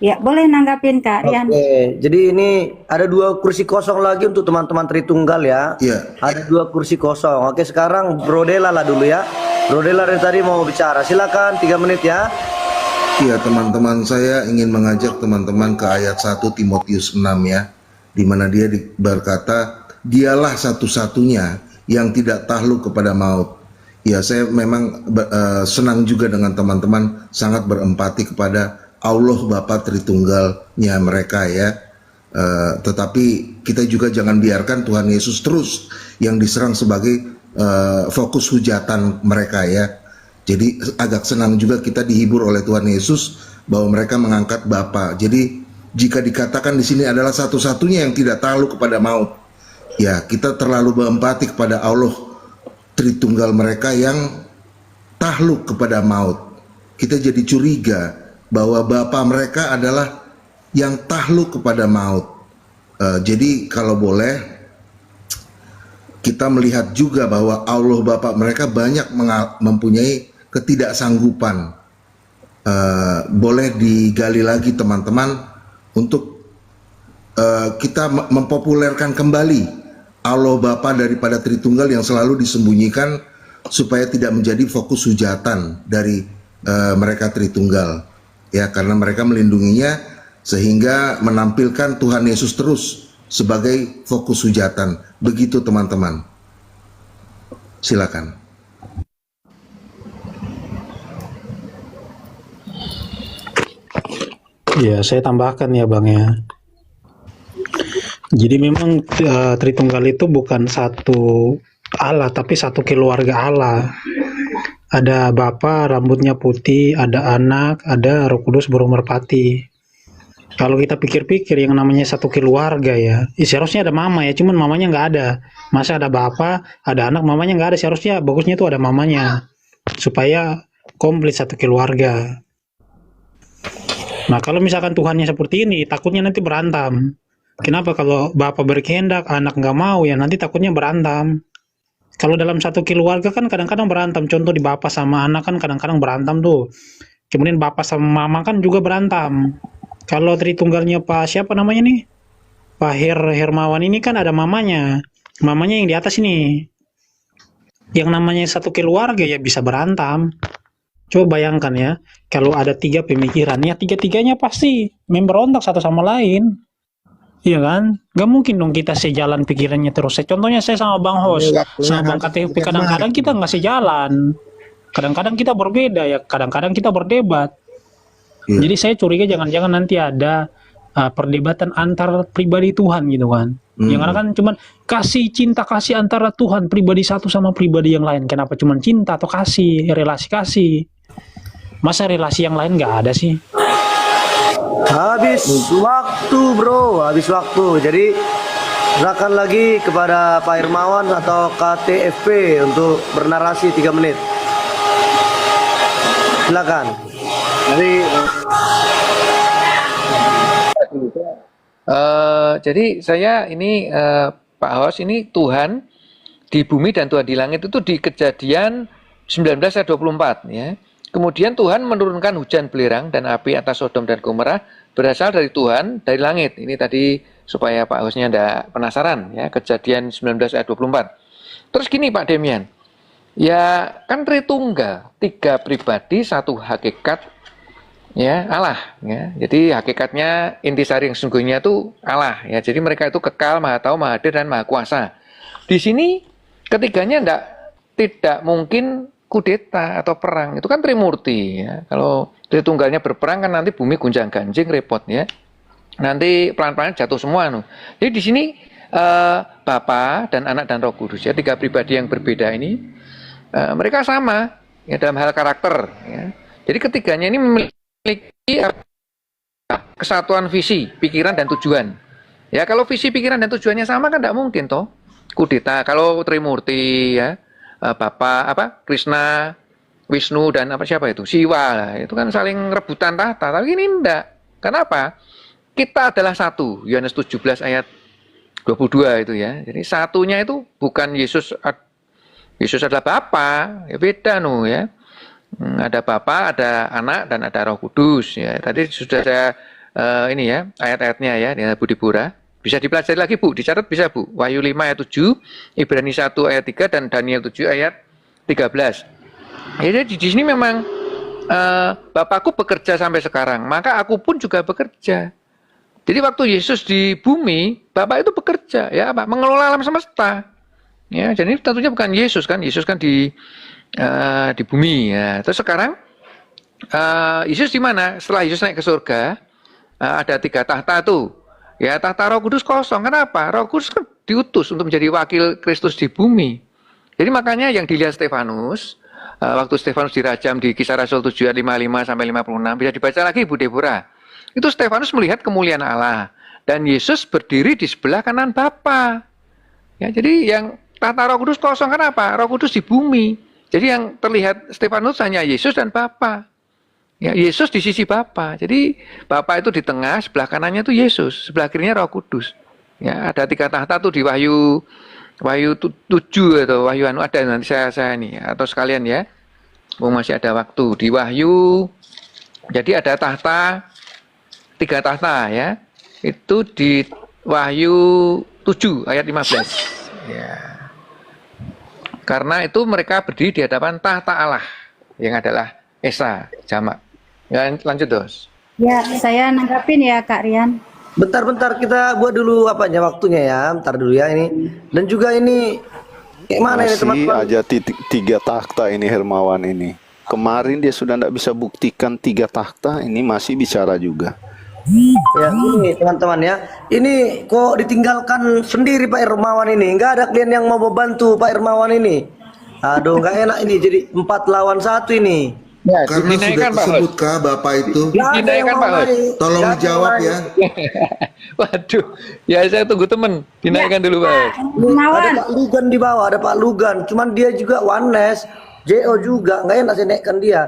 Ya, boleh nanggapin Kak Rian. Oke, jadi ini ada 2 kursi kosong lagi untuk teman-teman Tritunggal ya. Iya. Ada 2 kursi kosong. Oke, sekarang Bro Dela lah dulu ya. Bro Dela dari tadi mau bicara. Silakan 3 menit ya. Iya, teman-teman, saya ingin mengajak teman-teman ke ayat 1 Timotius 6 ya, di mana dia berkata, dialah satu-satunya yang tidak takluk kepada maut. Ya, saya memang senang juga dengan teman-teman sangat berempati kepada Allah Bapa Tritunggalnya mereka ya. Tetapi kita juga jangan biarkan Tuhan Yesus terus yang diserang sebagai fokus hujatan mereka ya. Jadi agak senang juga kita dihibur oleh Tuhan Yesus bahwa mereka mengangkat Bapa. Jadi jika dikatakan di sini adalah satu-satunya yang tidak takluk kepada maut, ya kita terlalu berempati kepada Allah Tritunggal mereka yang takluk kepada maut. Kita jadi curiga bahwa Bapa mereka adalah yang takluk kepada maut. Jadi kalau boleh kita melihat juga bahwa Allah Bapa mereka banyak mempunyai ketidaksanggupan. Boleh digali lagi teman-teman untuk kita mempopulerkan kembali Allah Bapa daripada Tritunggal yang selalu disembunyikan supaya tidak menjadi fokus hujatan dari mereka Tritunggal ya, karena mereka melindunginya sehingga menampilkan Tuhan Yesus terus sebagai fokus hujatan. Begitu teman-teman, silakan. Ya, saya tambahkan ya Bang ya. Jadi memang Tritunggal itu bukan satu Allah, tapi satu keluarga Allah. Ada Bapa rambutnya putih, ada Anak, ada Roh Kudus burung merpati. Kalau kita pikir-pikir yang namanya satu keluarga ya, seharusnya ada mama ya, cuman mamanya nggak ada. Masa ada Bapa, ada Anak, mamanya nggak ada. Seharusnya bagusnya itu ada mamanya, supaya komplit satu keluarga. Nah, kalau misalkan Tuhannya seperti ini, takutnya nanti berantem. Kenapa? Kalau Bapak berkehendak, Anak nggak mau, ya nanti takutnya berantem. Kalau dalam satu keluarga kan kadang-kadang berantem. Contoh di Bapak sama Anak kan kadang-kadang berantem tuh. Kemudian Bapak sama Mama kan juga berantem. Kalau Tritunggalnya Pak siapa namanya nih? Pak Hermawan ini kan ada mamanya. Mamanya yang di atas ini. Yang namanya satu keluarga ya bisa berantem. Coba bayangkan ya, kalau ada 3 pemikiran, ya 3-tiganya pasti memberontak satu sama lain. Iya kan? Gak mungkin dong kita sejalan pikirannya terus. Contohnya saya sama Bang Hos, sama Bang KTP, kadang-kadang kita nggak sejalan. Kadang-kadang kita berbeda ya, kadang-kadang kita berdebat. Jadi saya curiga jangan-jangan nanti ada perdebatan antar pribadi Tuhan gitu kan. Yang karena kan cuman cinta kasih antara Tuhan pribadi satu sama pribadi yang lain. Kenapa cuman cinta atau kasih, relasi kasih? Masa relasi yang lain nggak ada sih? Habis waktu bro, habis waktu. Jadi silakan lagi kepada Pak Hermawan atau KTFP untuk bernarasi 3 menit. Silakan. Jadi saya ini Pak Hos, ini Tuhan di bumi dan Tuhan di langit itu di Kejadian 19 ayat 24 ya. Kemudian Tuhan menurunkan hujan belerang dan api atas Sodom dan Gomora berasal dari Tuhan dari langit. Ini tadi supaya Pak Hosnya tidak penasaran ya, Kejadian 19 ayat 24. Terus gini Pak Demian, ya kan Tritunggal, 3 pribadi, 1 hakikat ya, Allah ya. Jadi hakikatnya intisari yang sesungguhnya itu Allah ya. Jadi mereka itu kekal, maha tahu, maha hadir dan maha kuasa. Di sini ketiganya tidak mungkin kudeta atau perang, itu kan Trimurti ya. Kalau Tritunggalnya berperang kan nanti bumi gunjang-ganjing, repot ya. Nanti pelan-pelan jatuh semua no. Jadi di sini Bapa dan Anak dan Roh Kudus ya, 3 pribadi yang berbeda ini mereka sama ya dalam hal karakter ya. Jadi ketiganya ini memiliki kesatuan visi, pikiran dan tujuan. Ya kalau visi, pikiran dan tujuannya sama kan tidak mungkin toh kudeta. Kalau Trimurti ya, Krishna, Wisnu dan siapa itu? Siwa. Itu kan saling rebutan tahta. Tapi ini enggak. Kenapa? Kita adalah satu. Yohanes 17 ayat 22 itu ya. Jadi satunya itu bukan Yesus. Yesus adalah Bapa. Ya beda no ya. Ada Bapa, ada Anak dan ada Roh Kudus ya. Tadi sudah saya ini ya, ayat-ayatnya ya, Bu Dipura. Bisa dipelajari lagi Bu, dicatat bisa Bu. Wahyu 5 ayat 7, Ibrani 1 ayat 3, dan Daniel 7 ayat 13. Jadi di sini memang Bapakku bekerja sampai sekarang, maka aku pun juga bekerja. Jadi waktu Yesus di bumi, Bapak itu bekerja, ya Pak, mengelola alam semesta. Ya, jadi tentunya bukan Yesus kan di bumi ya. Terus sekarang Yesus di mana? Setelah Yesus naik ke surga, ada 3 tahta tuh. Ya, tahta Roh Kudus kosong. Kenapa? Roh Kudus kan diutus untuk menjadi wakil Kristus di bumi. Jadi makanya yang dilihat Stefanus, waktu Stefanus dirajam di Kisah Rasul 7 ayat 55 sampai 56, bisa dibaca lagi Bu Deborah. Itu Stefanus melihat kemuliaan Allah dan Yesus berdiri di sebelah kanan Bapa. Ya, jadi yang tahta Roh Kudus kosong, kenapa? Roh Kudus di bumi. Jadi yang terlihat Stefanus hanya Yesus dan Bapa. Ya, Yesus di sisi Bapa. Jadi Bapa itu di tengah, sebelah kanannya itu Yesus, sebelah kirinya Roh Kudus. Ya, ada 3 tahta tuh di Wahyu 7 atau Wahyu ada nanti saya ini atau sekalian ya. Masih ada waktu di Wahyu. Jadi ada tahta 3 tahta ya. Itu di Wahyu 7 ayat 15. Ya. Karena itu mereka berdiri di hadapan tahta Allah yang adalah Esa jamak. Ya, lanjut Dos. Ya, saya nanggapin ya Kak Rian. Bentar-bentar kita buat dulu apanya waktunya ya. Bentar dulu ya ini. Dan juga ini kayak mana ini Masih teman-teman? aja 3 takhta ini Hermawan ini. Kemarin dia sudah tidak bisa buktikan 3 takhta, ini masih bicara juga. Ya ini teman-teman ya. Ini kok ditinggalkan sendiri Pak Hermawan ini. Nggak ada klien yang mau membantu Pak Hermawan ini. Aduh, nggak enak ini. Jadi 4 lawan 1 ini. Ya, Karena sudah dinaikkan, Pak Hos. tersebut Bapak itu? Nggak ada yang Dinaikkan, mau Pak Hos. naik. Tolong Nggak ada yang dijawab naik. ya. Waduh, ya saya tunggu temen. Dinaikkan dulu Pak. Ada Pak Lugan di bawah, ada Pak Lugan. Cuman dia juga oneness, JO juga. Nggak enak saya naikkan dia.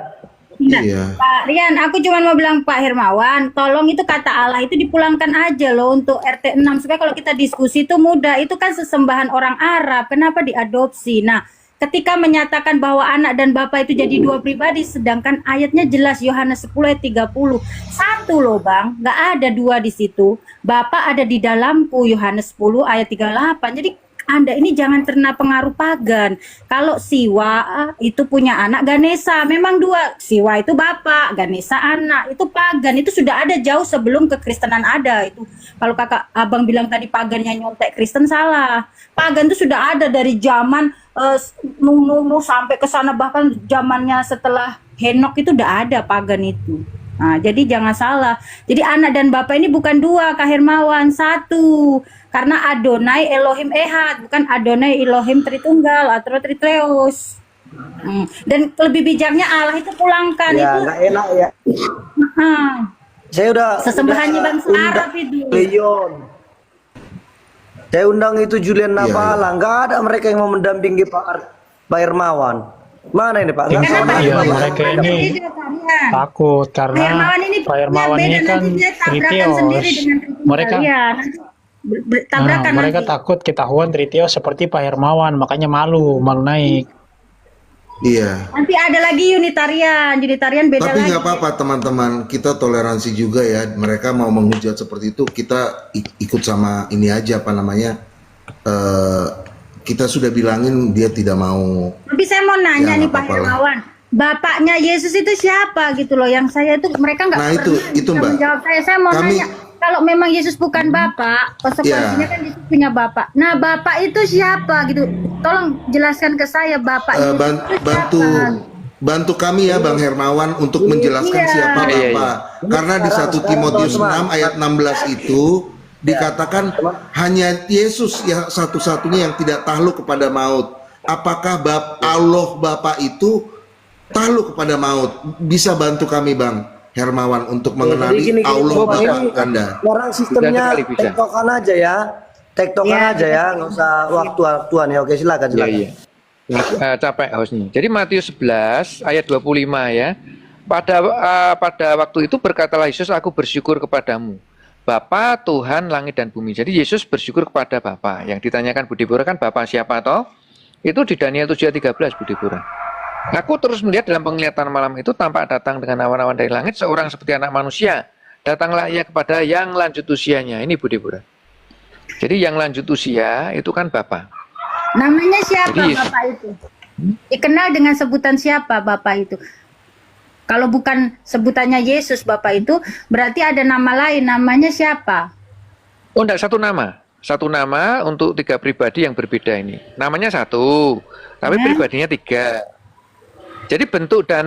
Nah, Iya. Pak Rian, aku cuma mau bilang Pak Hermawan, tolong itu kata Allah itu dipulangkan aja loh untuk RT 6 supaya kalau kita diskusi itu mudah. Itu kan sesembahan orang Arab, kenapa diadopsi? Nah, ketika menyatakan bahwa anak dan bapak itu jadi 2 pribadi, sedangkan ayatnya jelas Yohanes 10 ayat 30. 1 loh Bang, nggak ada 2 di situ. Bapak ada di dalamku, Yohanes 10 ayat 38. Jadi Anda ini jangan terkena pengaruh pagan. Kalau Siwa itu punya anak Ganesa, memang 2. Siwa itu bapak, Ganesa anak. Itu pagan, itu sudah ada jauh sebelum kekristenan ada. Itu kalau kakak abang bilang tadi pagannya nyontek Kristen, salah. Pagan itu sudah ada dari zaman Nuh sampai ke sana, bahkan zamannya setelah Henok itu udah ada pagan itu. Nah, jadi jangan salah. Jadi anak dan bapak ini bukan 2, Kak Hermawan, 1. Karena Adonai Elohim Ehad, bukan Adonai Elohim Tritunggal atau Tritreus. Dan lebih bijaknya Allah itu pulangkan Ya itu. nggak enak ya. Saya udah Sesembahannya udah bangsa undang Arab itu. Leon. Saya undang itu Julian Nabala. Nggak ada mereka yang mau mendampingi Pak Hermawan. Mana ini Pak? Nggak Iya, sama iya, Pak. mereka ini takut karena Hermawan ini Pak Hermawan ini kan Tritios. Mereka tabrakan mereka nanti. takut ketahuan Tritios seperti Pak Hermawan, makanya malu naik. Iya. Nanti ada lagi Unitarian beda Tapi lagi. nggak apa-apa teman-teman, kita toleransi juga ya. Mereka mau menghujat seperti itu, kita ikut sama ini aja apa namanya. Kita sudah bilangin dia tidak mau. Tapi saya mau nanya Ya, nih nggak Pak apa-apa lah. Hermawan, bapaknya Yesus itu siapa gitu loh? Yang saya itu mereka nggak Nah, pernah itu, bisa Mbak. menjawab saya. Saya mau Kami- nanya, kalau memang Yesus bukan bapak, konsekuensinya Ya. kan Yesus punya bapak. Nah, bapak itu siapa gitu? Tolong jelaskan ke saya bapak Yesus itu Bantu kami ya Bang Hermawan untuk menjelaskan Iya. siapa Iya, iya. Bapak. Karena di 1 Timotius 6 ayat 16 itu dikatakan hanya Yesus yang satu-satunya yang tidak takluk kepada maut. Apakah Allah Bapa itu takluk kepada maut? Bisa bantu kami Bang Hermawan untuk mengenali Jadi gini, Allah Bang, Bapa ini Anda. Sekarang sistemnya Bisa sekali, bisa. tektokan aja ya. Tektokan Iya, aja ya, nggak usah waktu-waktuan ya. Oke, silakan Iya, silakan. iya. Capek hostnya. Jadi Matius 11 ayat 25 ya. Pada waktu itu berkatalah Yesus, aku bersyukur kepadamu, Bapa Tuhan langit dan bumi. Jadi Yesus bersyukur kepada Bapa. Yang ditanyakan Bu Deborah kan Bapa siapa toh? Itu di Daniel 7 ayat 13 Bu Deborah. Aku terus melihat dalam penglihatan malam itu tampak datang dengan awan-awan dari langit seorang seperti anak manusia. Datanglah ia kepada yang lanjut usianya. Ini Bu Deborah. Jadi yang lanjut usia itu kan Bapa. Namanya siapa Jadi, Bapak itu? Dikenal dengan sebutan siapa Bapak itu? Kalau bukan sebutannya Yesus Bapak itu, berarti ada nama lain. Namanya siapa? Oh, enggak, satu nama. Satu nama untuk 3 pribadi yang berbeda ini. Namanya satu, tapi pribadinya 3. Jadi bentuk dan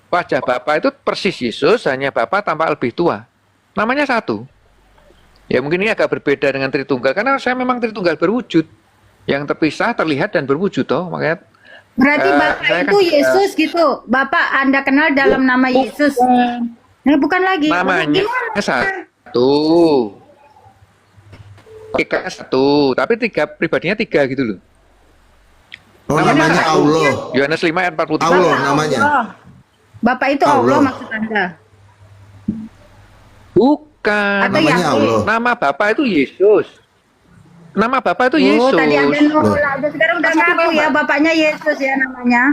wajah Bapa itu persis Yesus, hanya Bapa tampak lebih tua. Namanya satu. Ya mungkin ini agak berbeda dengan Tritunggal, karena saya memang Tritunggal berwujud. Yang terpisah, terlihat, dan berwujud toh. Makanya Berarti Bapak saya itu kan Yesus gitu. Bapak Anda kenal dalam nama Yesus. Bukan lagi. namanya Gimana? satu. Hakikatnya satu, tapi 3 pribadinya 3 gitu loh. Oh, namanya satu. Allah. Yohanes 5 ayat 43. Allah namanya. Bapak itu Allah, Allah. maksud Anda. Bukan. Atau Namanya Yahweh. Allah. Nama Bapak itu Yesus. Nama Bapak itu Yesus. Oh, tadi Anda nolak. Sekarang udah ngaku ya bapaknya Yesus ya namanya.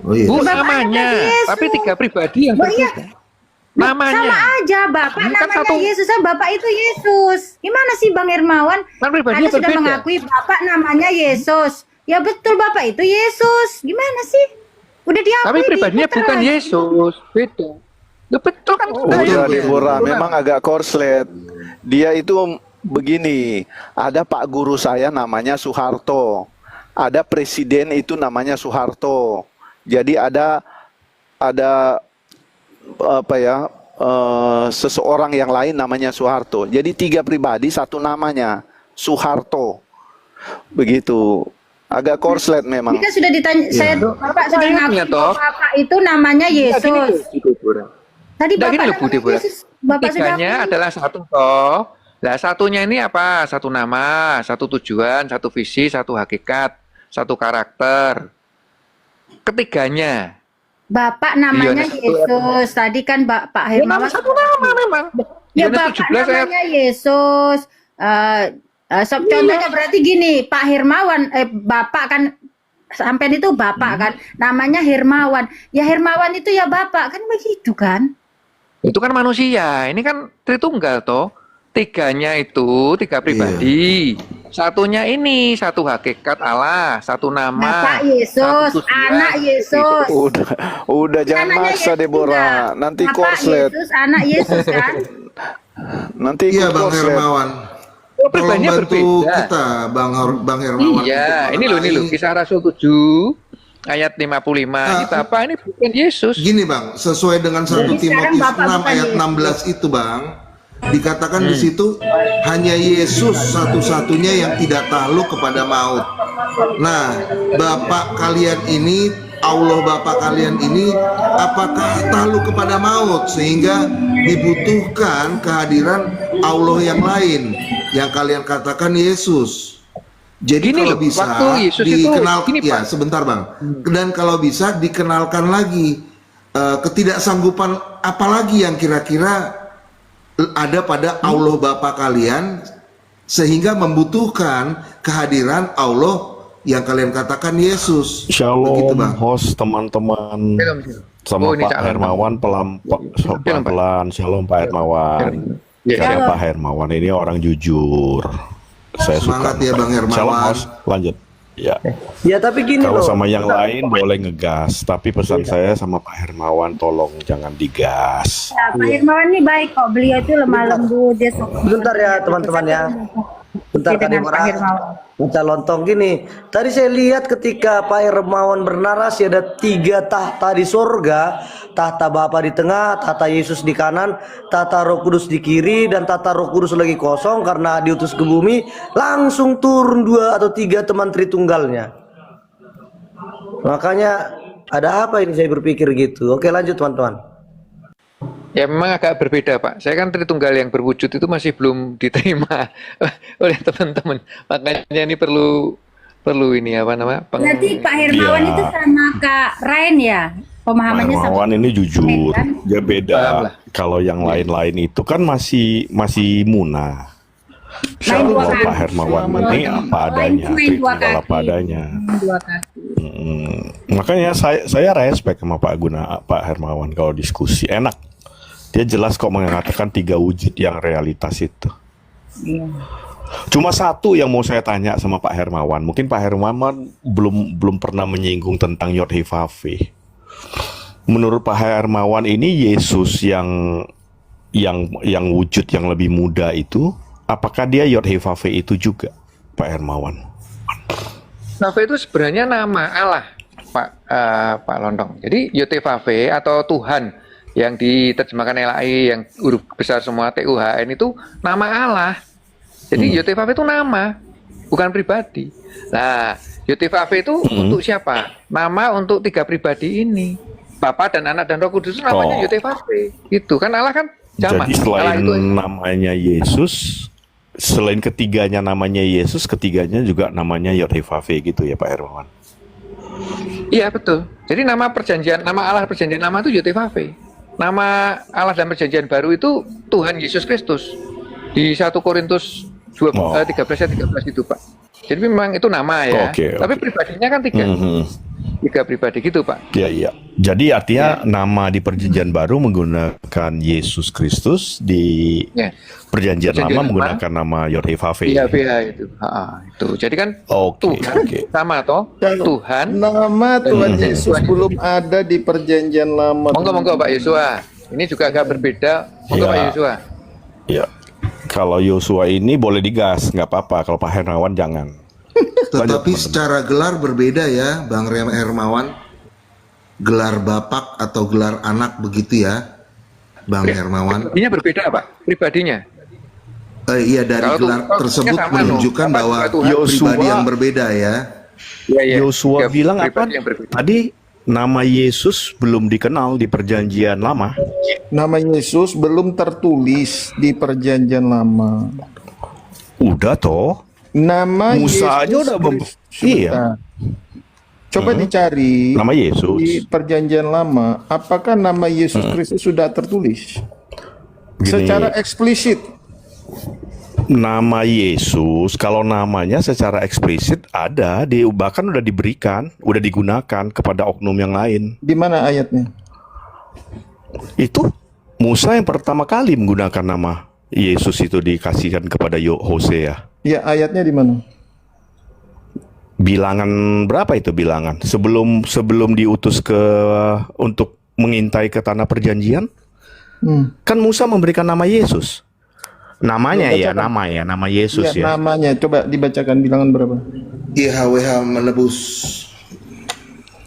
Oh iya. Bu, Bapaknya namanya, berarti Yesus. tapi 3 pribadi yang Oh iya. berbeda. Namanya. Sama aja, Bapak Ini kan namanya satu. Yesus, Bapak itu Yesus. Gimana sih Bang Hermawan? Kan pribadinya Anda sudah berbeda. mengakui Bapak namanya Yesus. Ya betul, Bapak itu Yesus. Gimana sih? Udah diakui. Tapi pribadinya diputer bukan lagi. Yesus, beda. Ya betul kan? Udah Deborah, Betul. memang agak korslet. Dia itu begini, ada Pak Guru saya namanya Soeharto. Ada presiden itu namanya Soeharto. Jadi ada apa ya, seseorang yang lain namanya Soeharto. Jadi 3 pribadi, satu namanya Soeharto. Begitu. Agak korslet memang. Ini kan sudah ditanya, saya Bapak sudah Makanya ngaku toh. Bapak itu namanya Yesus. Tadi Nah, Bapak gini loh Bu namanya Deborah. Yesus. Bapak sudah Tiganya akui. adalah satu toh. Lah satunya ini apa? Satu nama, satu tujuan, satu visi, satu hakikat, satu karakter. Ketiganya. Bapak namanya Yohanes 1 Yesus. Tadi kan Pak Ya, nama Hermawan. satu nama memang. Ya Yohanes Bapak 17 ayat. namanya Yesus. Contohnya berarti gini, Pak Hermawan, Bapak kan sampai itu Bapak kan, namanya Hermawan. Ya Hermawan itu ya Bapak kan begitu kan? Itu kan manusia. Ini kan Tritunggal toh. 3-nya itu 3 pribadi. Satunya ini satu hakikat Allah, satu nama. Bapak Yesus, satu tujuan. anak Yesus. Udah jangan Namanya maksa Yesus Deborah. juga. Nanti Bapak korslet. Yesus, anak Yesus kan? Nanti Iya ikut Bang korslet. Hermawan. Oh, Tolong pribadinya bantu berbeda. kita Bang Hermawan. Iya, untuk ini loh mengenai- Kisah Rasul 7 ayat 55. Itu apa? Ini bukan Yesus. Gini Bang, sesuai dengan 1 Jadi sekarang Timotius Bapak 6 bukan ayat Yesus. 16 itu Bang, dikatakan di situ hanya Yesus satu-satunya yang tidak takluk kepada maut. Nah, Bapak kalian ini, Allah Bapak kalian ini, apakah takluk kepada maut sehingga dibutuhkan kehadiran Allah yang lain yang kalian katakan Yesus? Jadi Gini kalau loh, bisa waktu Yesus itu, dikenal, gini, ya Pak. sebentar Bang. Dan kalau bisa dikenalkan lagi ketidaksanggupan apalagi yang kira-kira ada pada Allah Bapa kalian sehingga membutuhkan kehadiran Allah yang kalian katakan Yesus. Begitu, Shalom Bang. host teman-teman sama Oh, ini Pak calon. Hermawan pelan-pelan. Shalom Pak Hermawan. Ya. Saya Pak Hermawan ini orang jujur. Saya Semangat suka. ya, Bang Hermawan. Shalom host, lanjut. Ya. Ya tapi gini Kalau loh. sama yang lain boleh ngegas, tapi pesan saya sama Pak Hermawan tolong jangan digas. Ya, Pak Hermawan ini baik kok, beliau itu lemah lembut, dia sok. Bentar ya teman-teman ya. Bentar Kak dengan Pak Deborah. Hermawan. Baca lontong gini. Tadi saya lihat ketika Pak Hermawan bernarasi ada 3 tahta di sorga. Tahta Bapa di tengah, tahta Yesus di kanan, tahta Roh Kudus di kiri, dan tahta Roh Kudus lagi kosong karena diutus ke bumi. Langsung turun 2 atau 3 teman Tritunggalnya. Makanya ada apa ini saya berpikir gitu. Oke lanjut teman-teman. Ya memang agak berbeda Pak. Saya kan Tritunggal yang berwujud itu masih belum diterima oleh teman-teman. Makanya ini perlu ini apa nama? Berarti Pak Hermawan Iya. itu sama Kak Rain ya? Pak Pemahamannya sama. Hermawan ini jujur, dia Paham beda. lah. Kalau yang lain-lain itu kan masih munah. Main dua Kalau kaki. Pak Hermawan ini apa adanya, Main dua Tritunggal kaki. apa adanya. Dua kaki. Makanya saya respect sama Pak Hermawan kalau diskusi enak. Dia jelas kok mengatakan 3 wujud yang realitas itu. Cuma satu yang mau saya tanya sama Pak Hermawan. Mungkin Pak Hermawan belum pernah menyinggung tentang Yod-Heh-Vav-He. Menurut Pak Hermawan ini Yesus yang wujud yang lebih muda itu, apakah dia Yod-Heh-Vav-He itu juga, Pak Hermawan? Vav itu sebenarnya nama Allah, Pak Lontong. Jadi Yod-Heh-Vav-He atau Tuhan yang diterjemahkan LAI yang huruf besar semua TUHN itu nama Allah. Jadi Yod-Heh-Vav-He itu nama, bukan pribadi. Nah, Yod-Heh-Vav-He itu untuk siapa? Nama untuk 3 pribadi ini. Bapa dan Anak dan Roh Kudus itu namanya Yod-Heh-Vav-He. Itu kan Allah kan jamak. Jadi selain namanya Yesus, selain ketiganya namanya Yesus, ketiganya juga namanya Yod-Heh-Vav-He gitu ya Pak Hermawan? Iya betul. Jadi nama Allah perjanjian lama itu Yod-Heh-Vav-He. Nama Allah dan perjanjian baru itu Tuhan Yesus Kristus. Di 1 Korintus 13 itu Pak. Jadi memang itu nama ya. Tapi pribadinya kan 3 pribadi gitu Pak. Iya. Jadi artinya nama di perjanjian baru menggunakan Yesus Kristus, di perjanjian lama menggunakan nama Yod-Heh-Vav-He. Iya itu. Itu. Jadi kan Tuhan sama toh. Tuhan. Nama Tuhan Yesus belum ada di perjanjian lama. Monggo Pak Yosua. Ini juga agak berbeda. Monggo Pak Yosua. Iya. Kalau Yosua ini boleh digas, nggak apa-apa. Kalau Pak Hermawan jangan. Tetapi secara gelar berbeda ya, Bang Hermawan. Gelar bapak atau gelar anak begitu ya, Bang Hermawan. Pribadinya berbeda Pak, pribadinya. Iya, dari gelar tersebut menunjukkan bahwa pribadi yang berbeda ya. Yosua bilang apa? Tadi nama Yesus belum dikenal di perjanjian lama. Nama Yesus belum tertulis di perjanjian lama. Udah toh. Nama Musa Yesus aja udah iya. Coba dicari nama Yesus di perjanjian lama, apakah nama Yesus Kristus sudah tertulis secara eksplisit? Nama Yesus, kalau namanya secara eksplisit ada, bahkan udah diberikan, udah digunakan kepada oknum yang lain. Di mana ayatnya? Itu Musa yang pertama kali menggunakan nama Yesus itu dikasihkan kepada Hosea. Ya, ayatnya di mana? Bilangan berapa itu bilangan? Sebelum diutus untuk mengintai ke tanah perjanjian, kan Musa memberikan nama Yesus. Namanya nama Yesus ya. Namanya coba dibacakan bilangan berapa? YHWH menebus.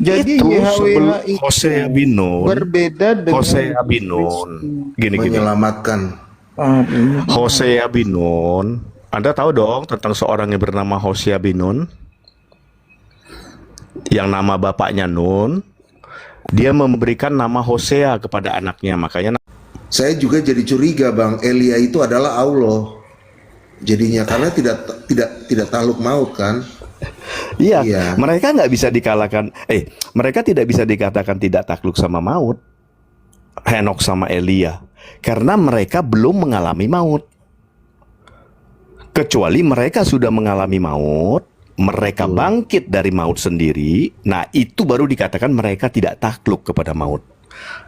Jadi YHWH itu Hosea bin Nun berbeda dengan Hosea bin Nun. Gini. Menyelamatkan. Hosea bin Nun. Anda tahu dong tentang seorang yang bernama Hosea bin Nun? Yang nama bapaknya Nun. Dia memberikan nama Hosea kepada anaknya, makanya saya juga jadi curiga Bang, Elia itu adalah Allah. Jadinya karena tidak takluk maut kan? Iya. Mereka nggak bisa dikalahkan. Mereka tidak bisa dikatakan tidak takluk sama maut. Henok sama Elia, karena mereka belum mengalami maut. Kecuali mereka sudah mengalami maut, mereka bangkit dari maut sendiri. Nah, itu baru dikatakan mereka tidak takluk kepada maut.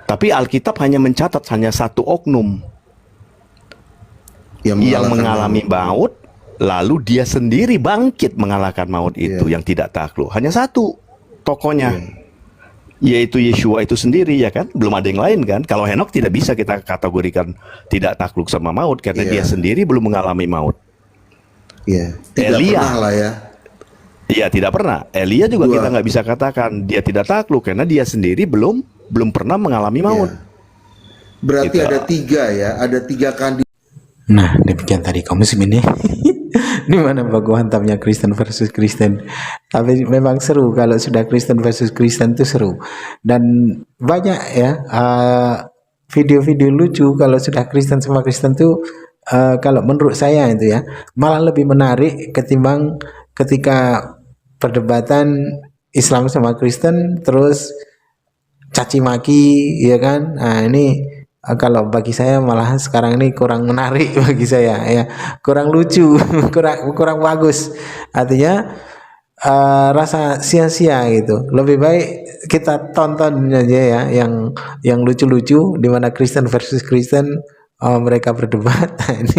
Tapi Alkitab hanya mencatat hanya satu oknum yang mengalami maut, lalu dia sendiri bangkit mengalahkan maut itu yang tidak takluk. Hanya satu tokohnya, yaitu Yeshua itu sendiri ya kan. Belum ada yang lain kan. Kalau Henok tidak bisa kita kategorikan tidak takluk sama maut karena dia sendiri belum mengalami maut. Tidak pernah lah ya. Iya, tidak pernah. Elia juga kita nggak bisa katakan dia tidak takluk karena dia sendiri belum pernah mengalami maut. Berarti ada 3 ya, ada 3 kandidat. Nah, demikian tadi Komisi ini. Di mana baku hantamnya Kristen versus Kristen. Tapi memang seru kalau sudah Kristen versus Kristen itu seru. Dan banyak ya video-video lucu kalau sudah Kristen sama Kristen tuh kalau menurut saya itu ya malah lebih menarik ketimbang ketika perdebatan Islam sama Kristen terus caci maki ya kan. Nah, ini kalau bagi saya malah sekarang ini kurang menarik bagi saya ya, kurang lucu, kurang bagus. Artinya rasa sia-sia gitu. Lebih baik kita tonton aja ya yang lucu-lucu di mana Kristen versus Kristen, mereka berdebat. Ini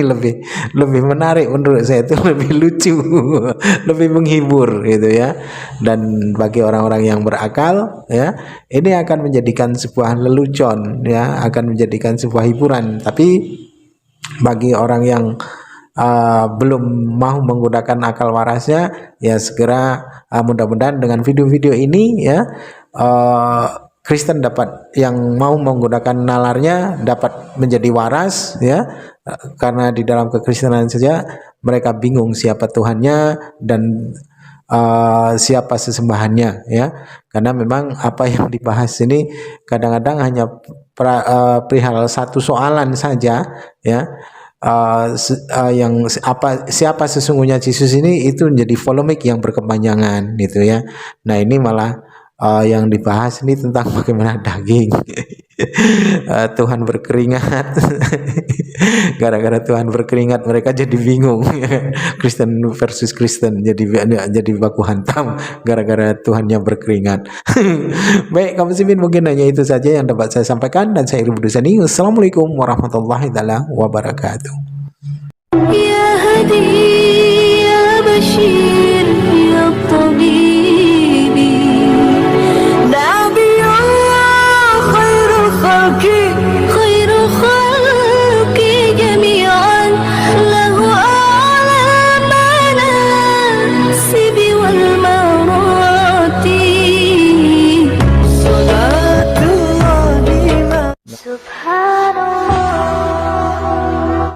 lebih menarik menurut saya, itu lebih lucu, lebih menghibur gitu ya. Dan bagi orang-orang yang berakal ya, ini akan menjadikan sebuah lelucon ya, akan menjadikan sebuah hiburan. Tapi bagi orang yang belum mau menggunakan akal warasnya, ya segera, mudah-mudahan dengan video-video ini ya, Kristen dapat, yang mau menggunakan nalarnya dapat menjadi waras ya, karena di dalam kekristenan saja mereka bingung siapa Tuhannya dan siapa sesembahannya ya, karena memang apa yang dibahas ini kadang-kadang hanya perihal satu soalan saja ya. Siapa sesungguhnya Yesus ini, itu menjadi polemik yang berkepanjangan gitu ya. Nah ini malah yang dibahas ini tentang bagaimana daging Tuhan berkeringat. Gara-gara Tuhan berkeringat mereka jadi bingung. Kristen versus Kristen jadi baku hantam gara-gara Tuhannya berkeringat. Baik, kaum muslimin, mungkin hanya itu saja yang dapat saya sampaikan, dan saya Irfan Dusani. Wassalamualaikum warahmatullahi wabarakatuh. Ya Hadi Ya Bashir